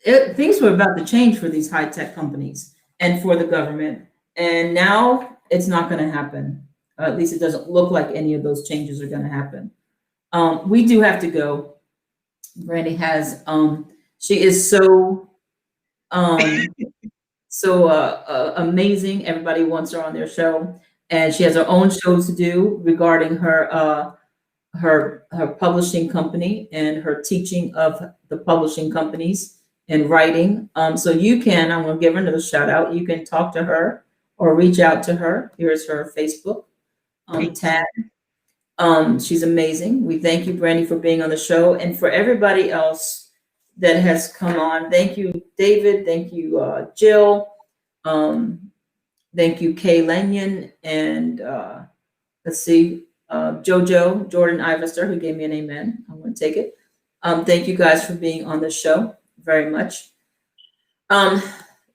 things were about to change for these high-tech companies and for the government. And now it's not going to happen. At least it doesn't look like any of those changes are going to happen. We do have to go. Brandy has, she is so amazing. Everybody wants her on their show, and she has her own shows to do regarding her publishing company and her teaching of the publishing companies and writing. So I'm going to give her another shout out. You can talk to her or reach out to her. Here's her Facebook tag. She's amazing. We thank you, Brandy, for being on the show, and for everybody else that has come on. Thank you, David. Thank you, Jill. Thank you, Kay Lanyon, and let's see, Jojo, Jordan Ivester, who gave me an amen. I'm going to take it. Thank you guys for being on the show very much.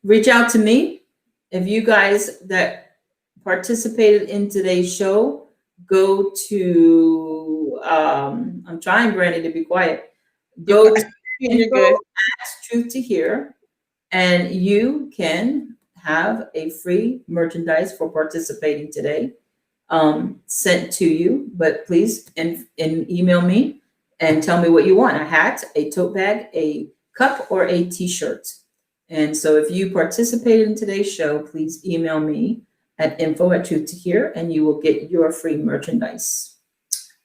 Reach out to me if you guys that participated in today's show. Go to I'm trying, Brandy, to be quiet. Go to Truth to Hear, and you can have a free merchandise for participating today sent to you. But please email me and tell me what you want: a hat, a tote bag, a cup, or a t-shirt. And so if you participated in today's show, please email me at info@truth2hear, and you will get your free merchandise.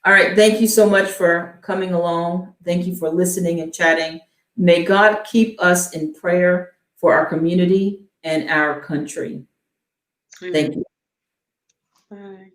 All right. Thank you so much for coming along. Thank you for listening and chatting. May God keep us in prayer for our community and our country. Thank you. Bye.